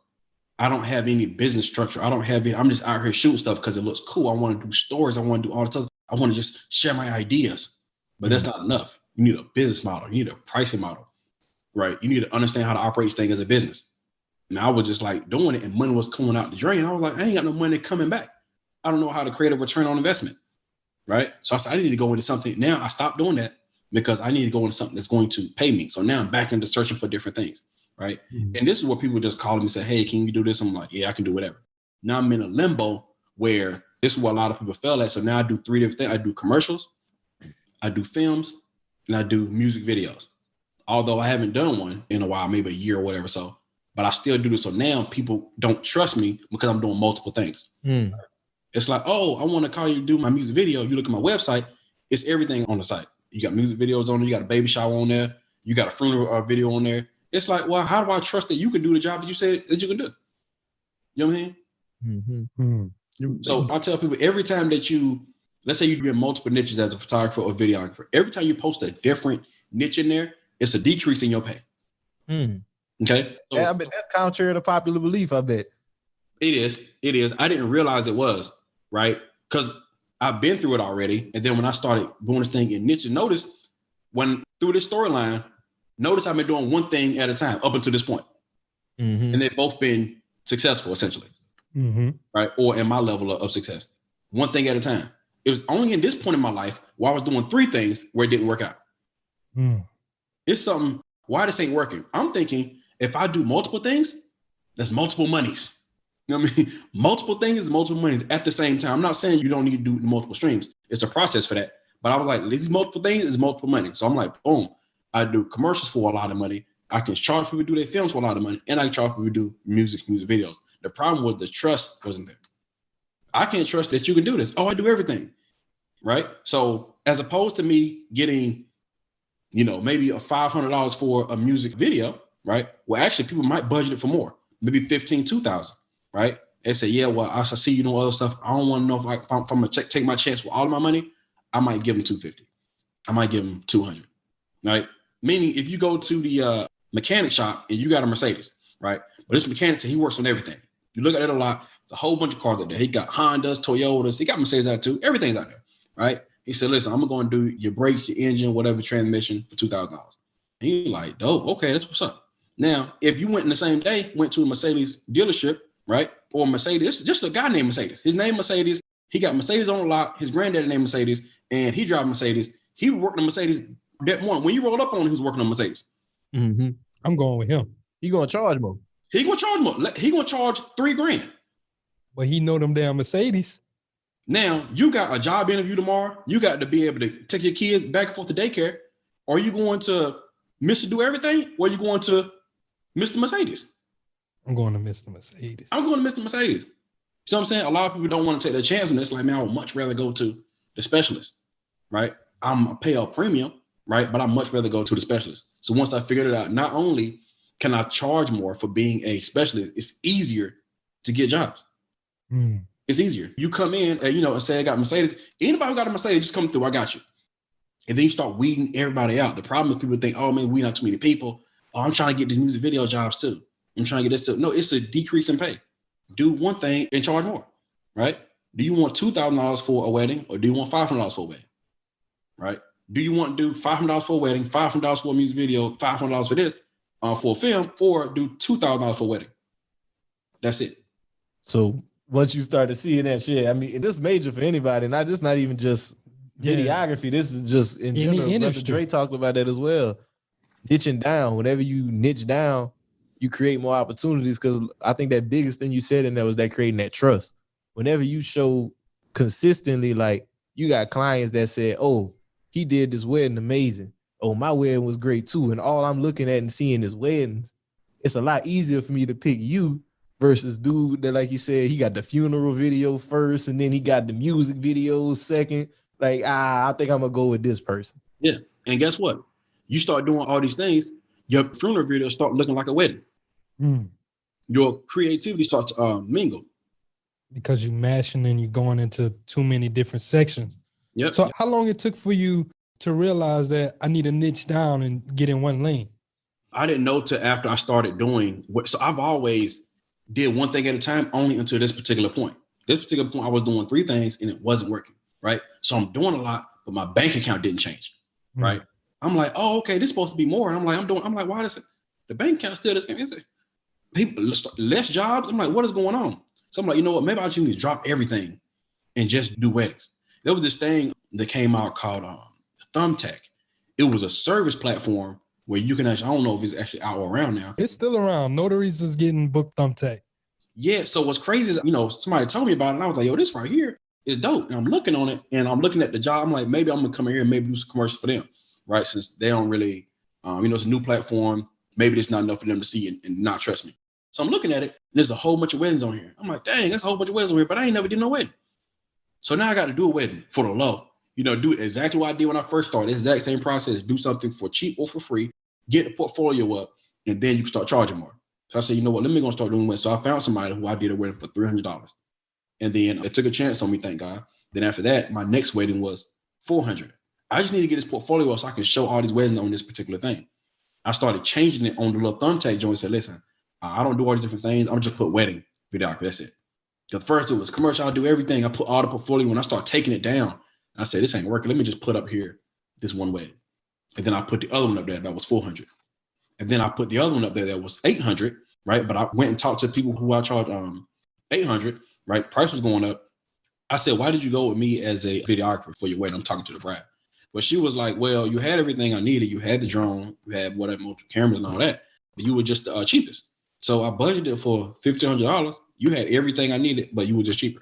I don't have any business structure. I don't have it. I'm just out here shooting stuff because it looks cool. I want to do stories. I want to do all this stuff. I want to just share my ideas, but that's not enough. You need a business model. You need a pricing model, right? You need to understand how to operate this thing as a business. And I was just like doing it and money was coming out the drain. I was like, I ain't got no money coming back. I don't know how to create a return on investment, right? So I said, I need to go into something. Now I stopped doing that because I need to go into something that's going to pay me. So now I'm back into searching for different things, right? And this is what people just call me and say, hey, can you do this? I'm like, yeah, I can do whatever. Now I'm in a limbo where this is where a lot of people fail at. So now I do 3 different things. I do commercials, I do films, and I do music videos. Although I haven't done one in a while, maybe a year or whatever. So, but I still do this. So now people don't trust me because I'm doing multiple things. It's like, oh, I want to call you to do my music video. You look at my website, it's everything on the site. You got music videos on there. You got a baby shower on there. You got a funeral video on there. It's like, well, how do I trust that you can do the job that you said that you can do? You know what I mean? So I tell people every time that let's say you're in multiple niches as a photographer or videographer, every time you post a different niche in there, it's a decrease in your pay. Okay. So,
yeah, I bet that's contrary to popular belief, I bet.
It is. I didn't realize it was, right? Because I've been through it already. And then when I started doing this thing in niche, notice when through this storyline, notice I've been doing one thing at a time up until this point. And they've both been successful, essentially. Right? Or in my level of success. One thing at a time. It was only in this point in my life where I was doing 3 things where it didn't work out. It's something, why this ain't working? I'm thinking if I do multiple things, that's multiple monies. You know what I mean? Multiple things is multiple monies at the same time. I'm not saying you don't need to do multiple streams. It's a process for that. But I was like, these multiple things is multiple money. So I'm like, boom, I do commercials for a lot of money. I can charge people to do their films for a lot of money. And I can charge people to do music videos. The problem was the trust wasn't there. I can't trust that you can do this. Oh, I do everything. Right? So as opposed to me getting maybe a $500 for a music video, right? Well, actually, people might budget it for more, maybe $15,000, $2,000, right? They say, yeah, well, I see you doing other stuff. I don't want to know if I'm going to take my chance with all of my money. I might give them $250. I might give them $200, right? Meaning, if you go to the mechanic shop and you got a Mercedes, right? But this mechanic, he works on everything. You look at it a lot. There's a whole bunch of cars out there. He got Hondas, Toyotas. He got Mercedes out too. Everything's out there, right? He said, listen, I'm going to do your brakes, your engine, whatever, transmission for $2,000. And you're like, dope, okay, that's what's up. Now, if you went in the same day, went to a Mercedes dealership, right? Or Mercedes, just a guy named Mercedes. His name Mercedes. He got Mercedes on the lot. His granddaddy named Mercedes, and he drive Mercedes. He worked on Mercedes that morning. When you rolled up on him, he was working on Mercedes.
Mm-hmm. I'm going with him.
He going to charge more.
He going to charge more. He going to charge $3,000.
But he know them damn Mercedes.
Now, you got a job interview tomorrow. You got to be able to take your kids back and forth to daycare. Are you going to Mr. Do Everything, or are you going to Mr. Mercedes?
I'm going to Mr. Mercedes.
I'm going to Mr. Mercedes. You know what I'm saying? A lot of people don't want to take their chance on this. Like, man, I would much rather go to the specialist, right? I'm a pay a premium, right? But I'd much rather go to the specialist. So once I figured it out, not only can I charge more for being a specialist, it's easier to get jobs.
Mm.
It's easier. You come in and, and say I got Mercedes. Anybody who got a Mercedes, just come through. I got you. And then you start weeding everybody out. The problem is people think, oh, man, we not too many people. Oh, I'm trying to get these music video jobs too. I'm trying to get this too. No, it's a decrease in pay. Do one thing and charge more, right? Do you want $2,000 for a wedding, or do you want $500 for a wedding, right? Do you want to do $500 for a wedding, $500 for a music video, $500 for this, for a film, or do $2,000 for a wedding? That's it.
So once you start to see that shit, I mean, this major for anybody, not even just videography. This is just in general. Brother Dre talked about that as well. Niching down. Whenever you niche down, you create more opportunities, because I think that biggest thing you said in there was that creating that trust. Whenever you show consistently, like, you got clients that said, oh, he did this wedding amazing. Oh, my wedding was great too. And all I'm looking at and seeing is weddings. It's a lot easier for me to pick you versus dude that, like you said, he got the funeral video first and then he got the music video second. Like, I think I'm going to go with this person.
Yeah. And guess what? You start doing all these things, your funeral video start looking like a wedding.
Mm.
Your creativity starts to mingle.
Because you're mashing and you're going into too many different sections.
Yep.
So how long it took for you to realize that I need to niche down and get in one lane?
I didn't know till after I started doing what. So I've always did one thing at a time, only until this particular point. This particular point, I was doing 3 things and it wasn't working, right? So I'm doing a lot, but my bank account didn't change, right? I'm like, oh, okay, this is supposed to be more. And I'm like, why is it? The bank account still the same. Is it? People, less jobs. I'm like, what is going on? So I'm like, you know what? Maybe I just need to drop everything and just do weddings. There was this thing that came out called Thumbtack. It was a service platform where you can actually, I don't know if it's actually out or around now.
It's still around. Notaries is getting booked Thumbtack.
Yeah. So what's crazy is, somebody told me about it and I was like, yo, this right here is dope. And I'm looking on it and I'm looking at the job. I'm like, maybe I'm going to come in here and maybe do some commercials for them, right? Since they don't really, it's a new platform. Maybe it's not enough for them to see and not trust me. So I'm looking at it. There's a whole bunch of weddings on here. I'm like, dang, that's a whole bunch of weddings on here, but I ain't never did no wedding. So now I got to do a wedding for the low. Do exactly what I did when I first started. It's the exact same process. Do something for cheap or for free. Get the portfolio up, and then you can start charging more. So I said, you know what? Let me go start doing weddings. So I found somebody who I did a wedding for $300, and then it took a chance on me, thank God. Then after that, my next wedding was $400. I just need to get this portfolio up so I can show all these weddings on this particular thing. I started changing it on the little Thumbtack joint and said, listen, I don't do all these different things. I'm just put wedding videography. That's it. Because first it was commercial. I do everything. I put all the portfolio. When I start taking it down, I said, this ain't working. Let me just put up here this one wedding. And then I put the other one up there that was $400. And then I put the other one up there that was $800, right? But I went and talked to people who I charged $800, right? The price was going up. I said, why did you go with me as a videographer for your wedding? I'm talking to the bride. But she was like, well, you had everything I needed. You had the drone, you had whatever, multiple cameras and all that, but you were just the cheapest. So I budgeted for $1,500. You had everything I needed, but you were just cheaper.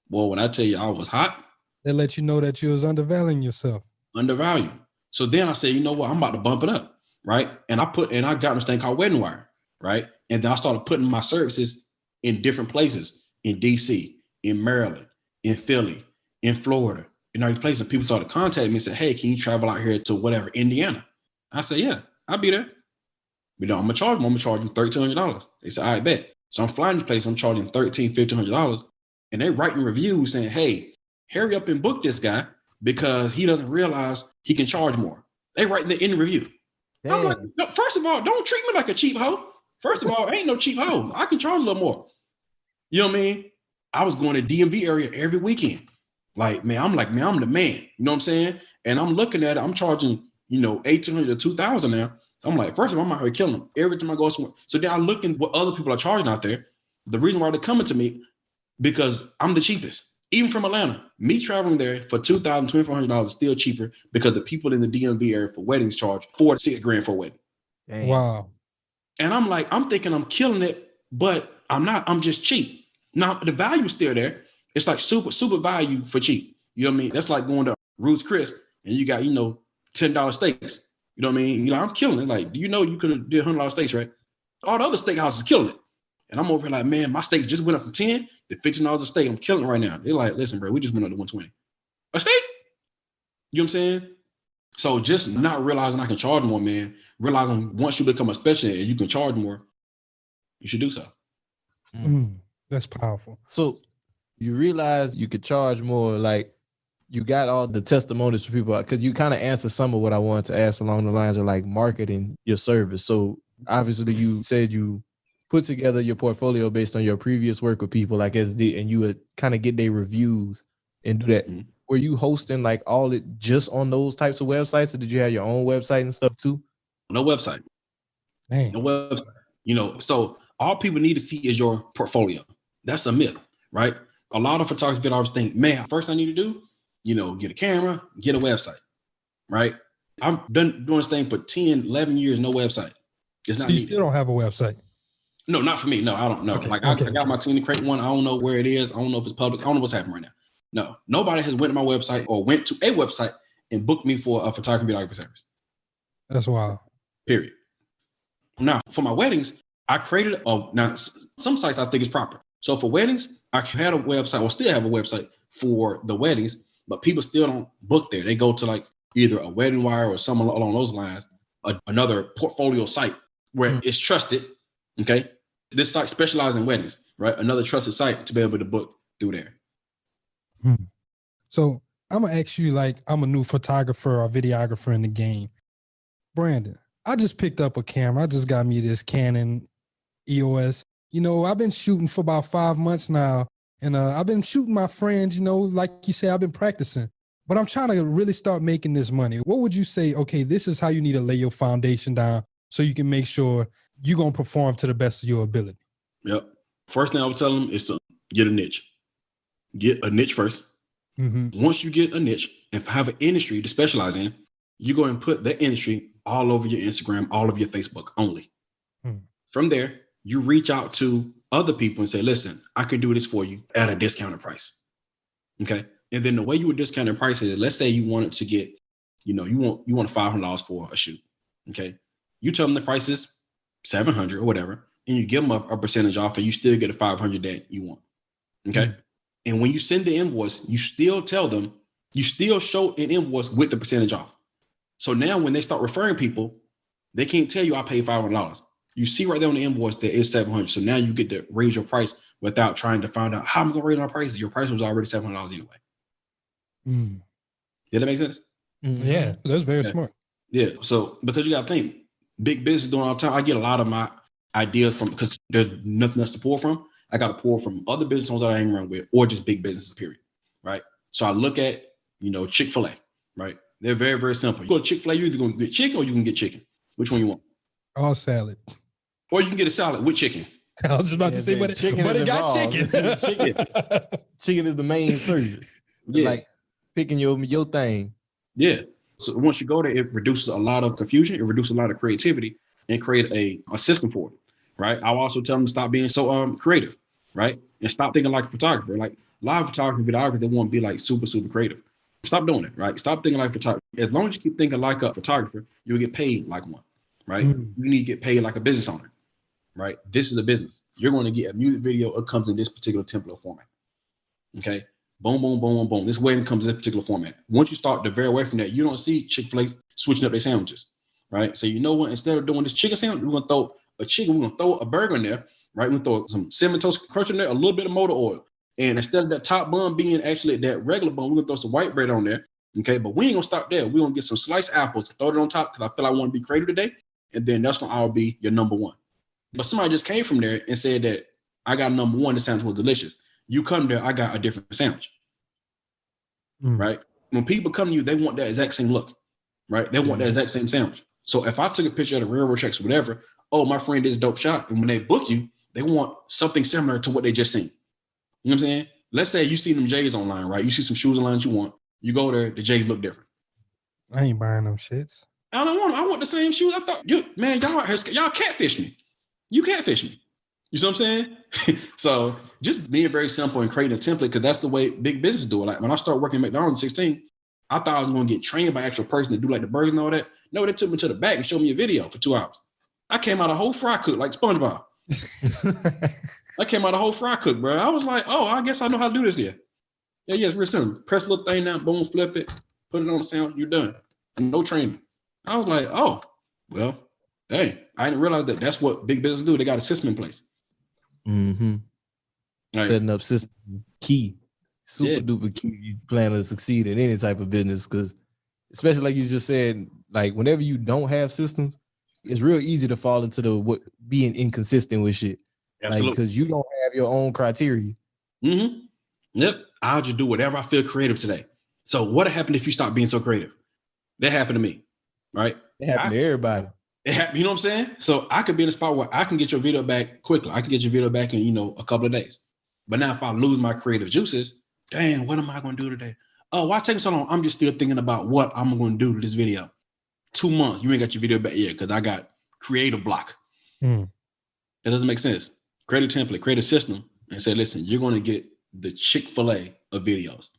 Well, when I tell you I was hot.
They let you know that you was undervaluing yourself.
Undervalued. So then I said, you know what? I'm about to bump it up, right? And I got this thing called Wedding Wire, right? And then I started putting my services in different places, in DC, in Maryland, in Philly, in Florida, in all these places, people started contacting me and said, hey, can you travel out here to whatever, Indiana? I said, yeah, I'll be there. But I'm going to charge them. I'm going to charge you $1,300. They said, I bet. So I'm flying to place. I'm charging $1,300, $1,500. And they're writing reviews saying, hey, hurry up and book this guy because he doesn't realize he can charge more. They write in the review. Damn. I'm like, no, first of all, don't treat me like a cheap hoe. First of all, I ain't no cheap hoe. I can charge a little more. You know what I mean? I was going to DMV area every weekend. Like, man, I'm the man. You know what I'm saying? And I'm looking at it. I'm charging, $1,800 to $2,000 now. I'm like, first of all, I'm out here killing them every time I go somewhere. So then I look at what other people are charging out there. The reason why they're coming to me, because I'm the cheapest. Even from Atlanta, me traveling there for $2,000, $2,400 is still cheaper because the people in the DMV area for weddings charge $4 to $6 grand for a wedding.
Damn. Wow.
And I'm thinking I'm killing it, but I'm not. I'm just cheap. Now the value is still there. It's like super value for cheap. You know what I mean? That's like going to Ruth's Chris and you got, $10 steaks. You know what I mean? I'm killing it. Like, you could have did $100 steaks, right? All the other steakhouses killing it. And I'm over here like, man, my steaks just went up from 10 to $15 a steak. I'm killing it right now. They're like, listen, bro, we just went up to 120. A steak? You know what I'm saying? So just not realizing I can charge more, man. Realizing once you become a specialist and you can charge more, you should do so.
That's powerful.
So you realize you could charge more, like you got all the testimonies from people, because you kind of answered some of what I wanted to ask along the lines of like marketing your service. So obviously you said you put together your portfolio based on your previous work with people like SD, and you would kind of get their reviews and do that. Mm-hmm. Were you hosting like all it just on those types of websites, or did you have your own website and stuff too?
No website.
Dang.
No website. So all people need to see is your portfolio. That's a myth, right? A lot of photographers videographers think, man, first I need to do, get a camera, get a website, right? I've been doing this thing for 10, 11 years, no website. It's not
so you still don't have a website?
No, not for me. No, I don't know. Okay. I got my team to create one. I don't know where it is. I don't know if it's public. I don't know what's happening right now. No, nobody has went to my website or went to a website and booked me for a photography videography service.
That's wild.
Period. Now, for my weddings, I created now some sites I think is proper. So for weddings, I had a website or still have a website for the weddings, but people still don't book there. They go to like either a Wedding Wire or something along those lines, another portfolio site where it's trusted. Okay. This site specializes in weddings, right? Another trusted site to be able to book through there.
So I'm going to ask you, like, I'm a new photographer or videographer in the game. Brandon, I just picked up a camera. I just got me this Canon EOS. I've been shooting for about 5 months now, and I've been shooting my friends, like you said, I've been practicing, but I'm trying to really start making this money. What would you say, okay, this is how you need to lay your foundation down so you can make sure you're going to perform to the best of your ability?
Yep. First thing I would tell them is to get a niche. Get a niche first. Mm-hmm. Once you get a niche and have an industry to specialize in, you go and put that industry all over your Instagram, all over your Facebook only. From there, you reach out to other people and say, listen, I can do this for you at a discounted price. Okay. And then the way you would discount the price is, let's say you wanted to get, you want $500 for a shoot. Okay. You tell them the price is $700 or whatever, and you give them a percentage off and you still get a $500 that you want. Okay. Mm-hmm. And when you send the invoice, you still tell them, you still show an invoice with the percentage off. So now when they start referring people, they can't tell you I paid $500. You see right there on the invoice that it's $700. So now you get to raise your price without trying to find out how I'm going to raise my prices. Your price was already $700 anyway. Did that make sense?
Yeah, that's very smart.
Yeah. So because you got to think, big business doing all the time. I get a lot of my ideas from, because there's nothing else to pull from. I got to pull from other business owners that I hang around with, or just big businesses, period. Right. So I look at, Chick-fil-A, right? They're very, very simple. You go to Chick-fil-A, you're either going to get chicken or you can get chicken. Which one you want?
All salad.
Or you can get a salad with chicken.
I was just about to say, but it got chicken.
Chicken is the main service. Yeah. Like picking your thing.
Yeah. So once you go there, it reduces a lot of confusion. It reduces a lot of creativity and create a system for it. Right. I'll also tell them to stop being so creative. Right. And stop thinking like a photographer. Like live photography, videographer, they want to be like super, super creative. Stop doing it. Right. Stop thinking like a photographer. As long as you keep thinking like a photographer, you'll get paid like one. Right. You need to get paid like a business owner. Right. This is a business. You're going to get a music video. It comes in this particular template format. Okay. Boom, boom, boom, boom, boom. This way comes this particular format. Once you start to vary away from that, you don't see Chick-fil-A switching up their sandwiches, right? So you know what? Instead of doing this chicken sandwich, we're gonna throw a chicken, we're gonna throw a burger in there, right? We're gonna throw some cinnamon toast crunch in there, a little bit of motor oil. And instead of that top bun being actually that regular bun, we're gonna throw some white bread on there. Okay, but we ain't gonna stop there. We're gonna get some sliced apples, throw it on top because I feel I want to be creative today. And then that's gonna all be your number one. But somebody just came from there and said that I got number one, the sandwich was delicious. You come there, I got a different sandwich. Right? When people come to you, they want that exact same look, right? They want that exact same sandwich. So if I took a picture of the railroad tracks or whatever, oh, my friend is dope shot. And when they book you, they want something similar to what they just seen. You know what I'm saying? Let's say you see them J's online, right? You see some shoes online that you want. You go there, the J's look different.
I ain't buying them shits.
I don't want them. I want the same shoes. I thought, y'all catfish me. You catfish me. You see what I'm saying? So just being very simple and creating a template, because that's the way big business do it. Like when I started working at McDonald's at 16, I thought I was going to get trained by an actual person to do like the burgers and all that. No, they took me to the back and showed me a video for 2 hours. I came out a whole fry cook like SpongeBob. I came out a whole fry cook, bro. I was like, oh, I guess I know how to do this here. Yeah, it's real simple. Press the little thing down, boom, flip it, put it on the sandwich, you're done. No training. I was like, oh, well, dang. I didn't realize that that's what big business do. They got a system in place.
Mm-hmm. Like, setting up systems key, super duper key. You plan to succeed in any type of business, because especially like you just said, like whenever you don't have systems, it's real easy to fall into being inconsistent with shit. Absolutely. Like, because you don't have your own criteria.
Mm-hmm. Yep. I'll just do whatever I feel creative today. So what happened if you stop being so creative? That happened to me, right?
It happened to everybody.
You know what I'm saying? So I could be in a spot where I can get your video back quickly. I can get your video back in, a couple of days. But now if I lose my creative juices, damn, what am I going to do today? Oh, why take so long? I'm just still thinking about what I'm going to do to this video. 2 months, you ain't got your video back yet because I got creative block. That doesn't make sense. Create a template, create a system, and say, listen, you're going to get the Chick-fil-A of videos.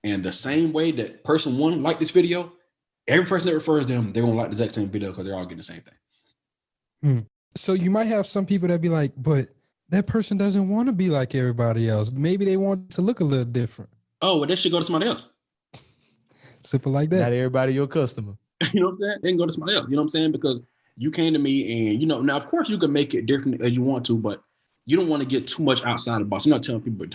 And the same way that person one liked this video, every person that refers to them, they're going to like the exact same video because they're all getting the same thing.
So you might have some people that be like, but that person doesn't want to be like everybody else. Maybe they want to look a little different.
Oh, well, they should go to somebody else.
Simple like that.
Not everybody your customer.
You know what I'm saying? They can go to somebody else. You know what I'm saying? Because you came to me and, now, of course, you can make it different as you want to, but you don't want to get too much outside the box. I'm not telling people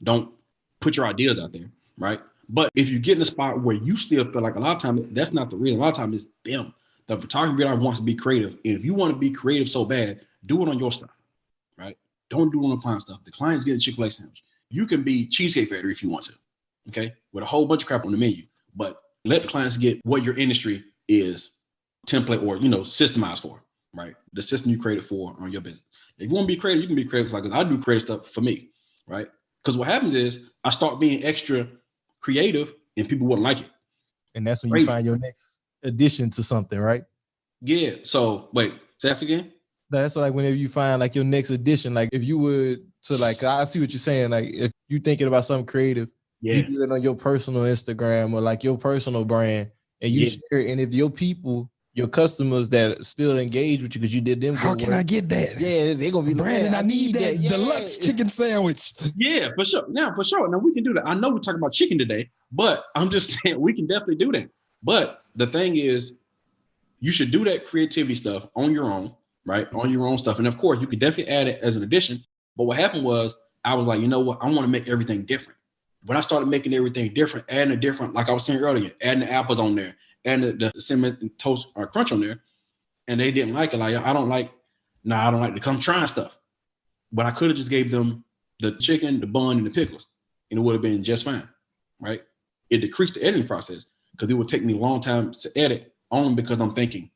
don't put your ideas out there, right? But if you get in a spot where you still feel like a lot of times, that's not the reason. A lot of times it's them. The photography wants to be creative. And if you want to be creative so bad, do it on your stuff, right? Don't do it on the client stuff. The client's getting Chick-fil-A sandwich. You can be Cheesecake Factory if you want to, okay? With a whole bunch of crap on the menu. But let the clients get what your industry is template or, systemized for, right? The system you created for on your business. If you want to be creative, you can be creative. Like I do creative stuff for me, right? Because what happens is I start being extra creative and people wouldn't like it.
And that's when you find your next addition to something, right?
Yeah. So wait, say that again?
That's like whenever you find like your next addition, like if you would I see what you're saying. Like if you're thinking about something creative, you do it on your personal Instagram or like your personal brand and you share it. And if your people, your customers that still engage with you because you did them.
How can I get that?
Yeah, they're going to be
Brandon, I need that deluxe chicken sandwich.
Yeah, for sure. Now, for sure. Now we can do that. I know we're talking about chicken today, but I'm just saying we can definitely do that. But the thing is, you should do that creativity stuff on your own, right? On your own stuff. And of course, you could definitely add it as an addition. But what happened was I was like, you know what? I want to make everything different. When I started making everything different, adding a different, like I was saying earlier, adding the apples on there, adding the cinnamon toast or crunch on there, and they didn't like it. Like, I don't like to come trying stuff. But I could have just gave them the chicken, the bun, and the pickles, and it would have been just fine, right? It decreased the editing process because it would take me a long time to edit only because I'm thinking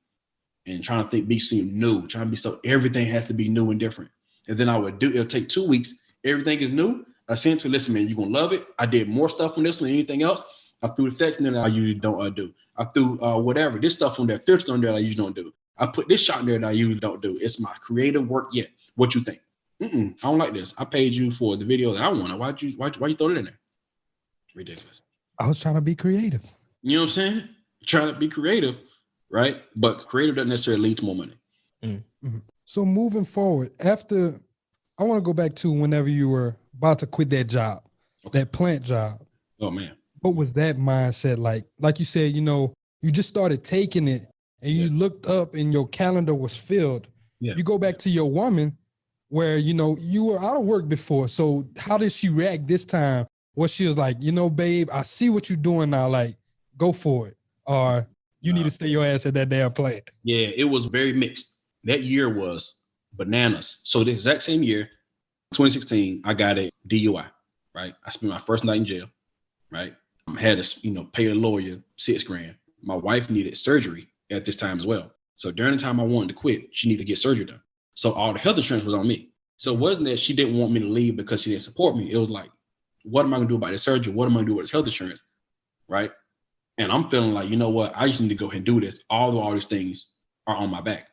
and trying to be new, trying to be so everything has to be new and different. And then it'll take 2 weeks. Everything is new. I sent to listen, man, you're going to love it. I did more stuff on this one than anything else. I threw effects in there that I usually don't do. I threw whatever, this stuff on there, filters on there that I usually don't do. I put this shot in there that I usually don't do. It's my creative work yet. What you think? I don't like this. I paid you for the video that I wanted. Why you throw it in there? Ridiculous.
I was trying to be creative.
You know what I'm saying? Trying to be creative, right? But creative doesn't necessarily lead to more money.
Mm-hmm. So moving forward, I want to go back to whenever you were about to quit that job. that plant job.
Oh man.
What was that mindset like? Like you said, you know, you just started taking it and you looked up and your calendar was filled.
Yeah.
You go back to your woman where, you know, you were out of work before. So how did she react this time? What she was like, you know, babe, I see what you're doing now. Like, go for it. Or you need to stay your ass at that damn plant.
Yeah, it was very mixed. That year was bananas. So the exact same year, 2016, I got a DUI, right? I spent my first night in jail, right? I had to, you know, pay a lawyer $6,000. My wife needed surgery at this time as well. So during the time I wanted to quit, she needed to get surgery done. So all the health insurance was on me. So it wasn't that she didn't want me to leave because she didn't support me. It was like, what am I gonna do about this surgery? What am I gonna do with this health insurance? Right? And I'm feeling like, you know what? I just need to go ahead and do this, although all these things are on my back.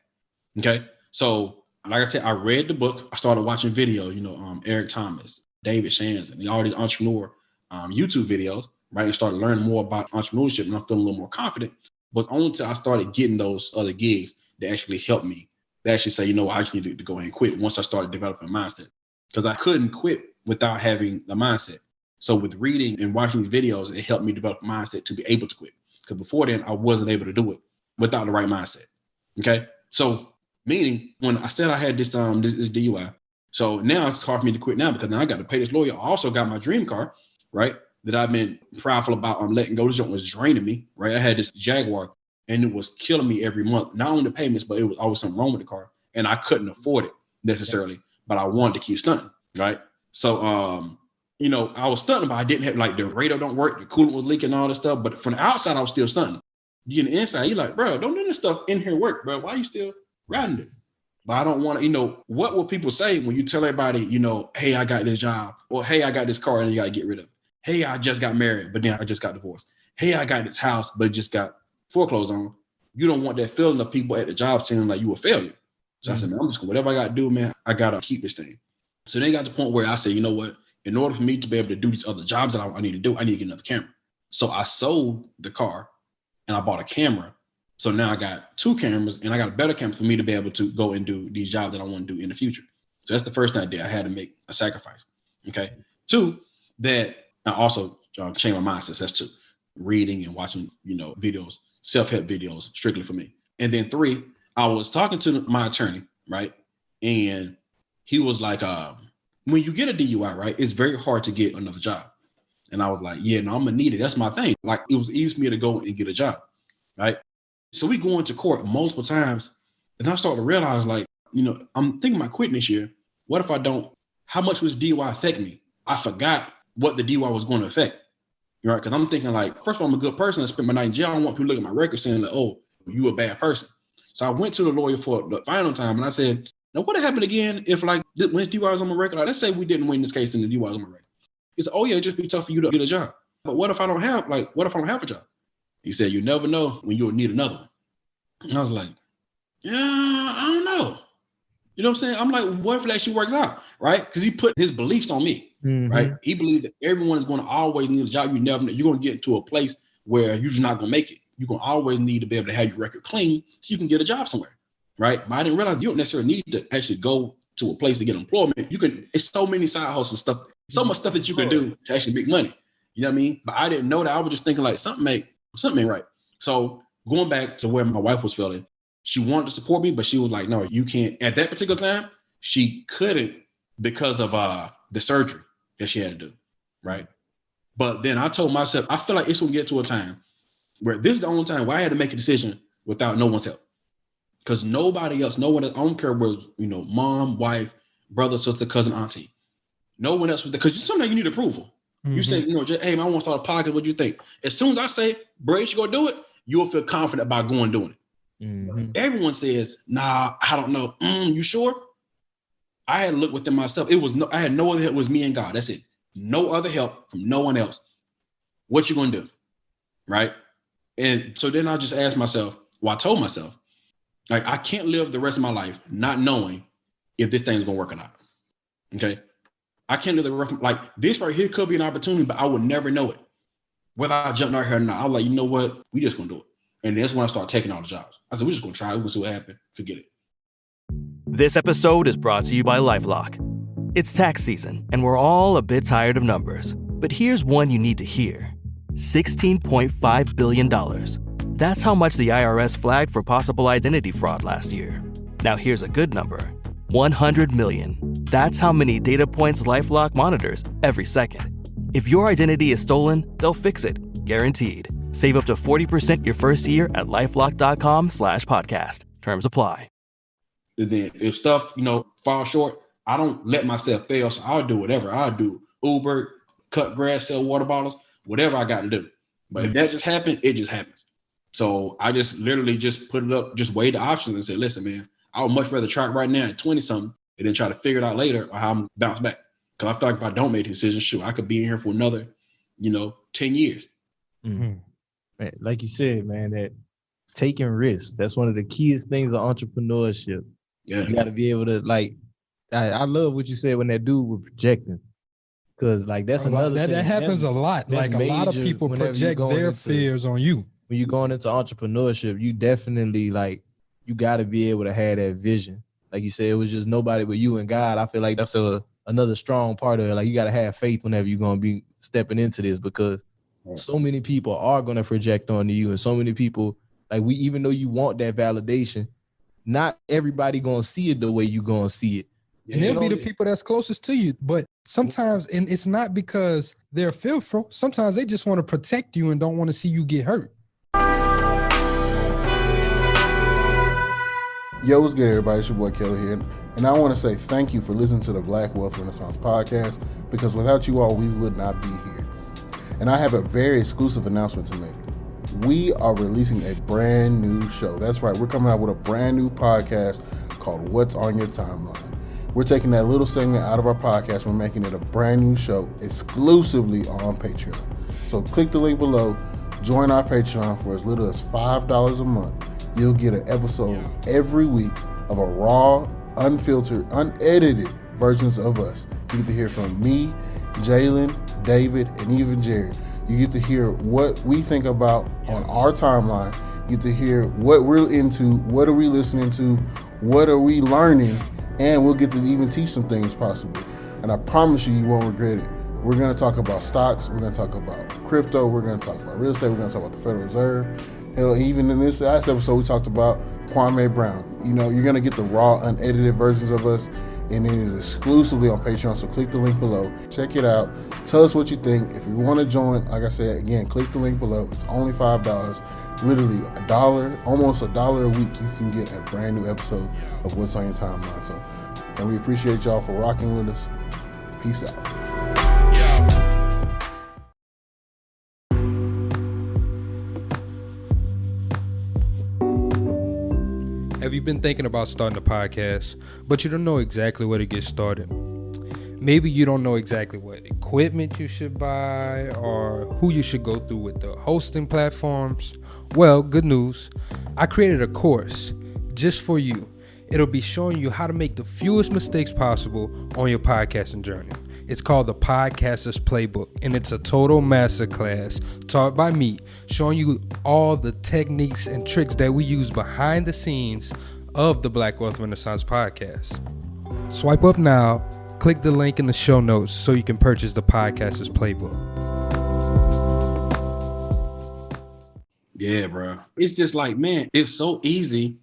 Okay. So like I said, I read the book. I started watching videos, you know, Eric Thomas, David Shanson, all these entrepreneur YouTube videos, right? And started learning more about entrepreneurship, and I'm feeling a little more confident. But only until I started getting those other gigs that actually helped me. They actually say, you know, I just need to go ahead and quit once I started developing a mindset, because I couldn't quit without having the mindset. So with reading and watching these videos, it helped me develop a mindset to be able to quit. Because before then, I wasn't able to do it without the right mindset. Okay. So meaning when I said I had this DUI, so now it's hard for me to quit now because now I got to pay this lawyer. I also got my dream car, right? That I've been prideful about letting go. This joint was draining me, right? I had this Jaguar and it was killing me every month. Not only the payments, but it was always something wrong with the car. And I couldn't afford it necessarily, but I wanted to keep stunting, right? So, you know, I was stunting, but I didn't have, like, the radio don't work, the coolant was leaking, all this stuff. But from the outside, I was still stunting. You get the inside, you're like, bro, don't do this stuff in here work, bro. Why are you still riding it? But I don't want to, you know, what will people say when you tell everybody, you know, hey, I got this job, or hey, I got this car and you got to get rid of it. Hey, I just got married, but then I just got divorced. Hey, I got this house, but it just got foreclosed on. You don't want that feeling of people at the job saying like you a failure. So I said, man, I'm just going, whatever I got to do, man, I got to keep this thing. So then got to the point where I said, you know what? In order for me to be able to do these other jobs that I need to do, I need to get another camera. So I sold the car and I bought a camera. So now I got 2 cameras and I got a better camera for me to be able to go and do these jobs that I want to do in the future. So that's the first thing I did. I had to make a sacrifice. Okay. 2, that I also changed my mindset. That's 2, reading and watching, you know, videos, self-help videos strictly for me. And then 3, I was talking to my attorney, right? And he was like, when you get a DUI, right, it's very hard to get another job. And I was like, yeah, no, I'm gonna need it. That's my thing. Like, it was easy for me to go and get a job, right? So we go into court multiple times, and I started to realize, like, you know, I'm thinking about quitting this year. What if I don't? How much was DUI affect me? I forgot what the DUI was going to affect, right? Because I'm thinking, like, first of all, I'm a good person. I spent my night in jail. I don't want people to look at my record saying, like, oh, you a bad person. So I went to the lawyer for the final time, and I said, now, what happened again if, like, when this DUI was on my record? Like, let's say we didn't win this case and the DUI was on my record. He said, oh, yeah, it'd just be tough for you to get a job. But what if I don't have a job? He said, you never know when you'll need another one. And I was like, yeah, I don't know. You know what I'm saying? I'm like, what if it actually works out, right? Because he put his beliefs on me, right? He believed that everyone is going to always need a job. You never know. You're going to get into a place where you're just not going to make it. You're going to always need to be able to have your record clean so you can get a job somewhere, right? But I didn't realize you don't necessarily need to actually go to a place to get employment. You can, it's so many side hustles and stuff, so much stuff that you can do to actually make money. You know what I mean? But I didn't know that. I was just thinking like something ain't right. So going back to where my wife was feeling, she wanted to support me, but she was like, no, you can't. At that particular time, she couldn't because of the surgery that she had to do, right? But then I told myself, I feel like it's going to get to a time where this is the only time where I had to make a decision without no one's help. Because nobody else, no one else, I don't care where, you know, mom, wife, brother, sister, cousin, auntie. No one else, because sometimes you need approval. You say, you know, just, hey, man, I want to start a podcast. What do you think? As soon as I say, bro, you should go do it, you'll feel confident about going and doing it. Everyone says, nah, I don't know. You sure? I had to look within myself. I had no other help. It was me and God. That's it. No other help from no one else. What you gonna do? Right? And so then I just asked myself, I told myself, like, I can't live the rest of my life not knowing if this thing's gonna work or not. Okay. I can't live the rest of, like, this right here could be an opportunity, but I would never know it. Whether I jumped out here or not, I was like, you know what? We just gonna do it. And that's when I started taking all the jobs. I said, we're just gonna try it. We'll see what happens. Forget it.
This episode is brought to you by LifeLock. It's tax season, and we're all a bit tired of numbers. But here's one you need to hear. $16.5 billion. That's how much the IRS flagged for possible identity fraud last year. Now here's a good number. 100 million. That's how many data points LifeLock monitors every second. If your identity is stolen, they'll fix it, guaranteed. Save up to 40% your first year at LifeLock.com/podcast. Terms apply.
And then if stuff, falls short, I don't let myself fail. So I'll do whatever. I'll do Uber, cut grass, sell water bottles, whatever I got to do. But if that just happened, it just happens. So I just literally just put it up, just weighed the options and said, listen, man, I would much rather try it right now at 20-something and then try to figure it out later or how I'm bounce back. Because I feel like if I don't make a decision, shoot, I could be in here for another, 10 years.
Mm-hmm. Man, like you said, man, that taking risks, that's one of the keyest things of entrepreneurship.
Yeah.
You got to be able to, I love what you said when that dude was projecting. Because, that's another thing.
That happens a lot. Like, a lot of people project their fears on you.
When you're going into entrepreneurship, you definitely, you got to be able to have that vision. Like you said, it was just nobody but you and God. I feel like that's another strong part of it. Like, you got to have faith whenever you're going to be stepping into this, because so many people are going to project onto you. And so many people, even though you want that validation, not everybody going to see it the way you going to see it.
And they'll be the people that's closest to you. But sometimes, and it's not because they're fearful. Sometimes they just want to protect you and don't want to see you get hurt.
Yo, what's good, everybody? It's your boy Kelly here. And I want to say thank you for listening to the Black Wealth Renaissance Podcast, because without you all, we would not be here. And I have a very exclusive announcement to make. We are releasing a brand new show. That's right. We're coming out with a brand new podcast called What's on Your Timeline. We're taking that little segment out of our podcast. We're making it a brand new show exclusively on Patreon. So click the link below. Join our Patreon for as little as $5 a month. You'll get an episode every week of a raw, unfiltered, unedited versions of us. You get to hear from me, Jalen, David, and even Jared. You get to hear what we think about on our timeline. You get to hear what we're into, what are we listening to, what are we learning, and we'll get to even teach some things possibly. And I promise you, you won't regret it. We're going to talk about stocks. We're going to talk about crypto. We're going to talk about real estate. We're going to talk about the Federal Reserve. Hell, even in this last episode, we talked about Kwame Brown. You're going to get the raw, unedited versions of us, and it is exclusively on Patreon. So click the link below. Check it out. Tell us what you think. If you want to join, like I said, again, click the link below. It's only $5. Literally $1, almost $1 a week. You can get a brand new episode of What's on Your Timeline. So, and we appreciate y'all for rocking with us. Peace out.
Have you been thinking about starting a podcast, but you don't know exactly where to get started? Maybe you don't know exactly what equipment you should buy or who you should go through with the hosting platforms. Well, good news. I created a course just for you. It'll be showing you how to make the fewest mistakes possible on your podcasting journey. It's called the Podcaster's Playbook, and it's a total masterclass taught by me, showing you all the techniques and tricks that we use behind the scenes of the Black Wealth Renaissance Podcast. Swipe up now, click the link in the show notes so you can purchase the Podcaster's Playbook.
Yeah, bro. It's just like, man, it's so easy.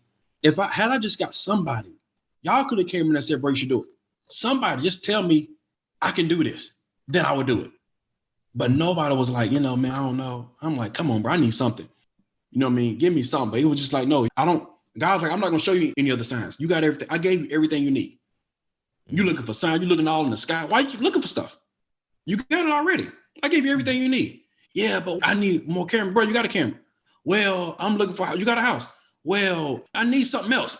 Had I just got somebody, y'all could have came in and said, bro, you should do it. Somebody just tell me I can do this, then I would do it. But nobody was like, man, I don't know. I'm like, come on, bro, I need something. You know what I mean? Give me something. But it was just like, no, I don't. God's like, I'm not going to show you any other signs. You got everything. I gave you everything you need. You looking for signs. You looking all in the sky. Why you looking for stuff? You got it already. I gave you everything you need. Yeah, but I need more camera. Bro, you got a camera. Well, I'm looking for, you got a house. Well, I need something else.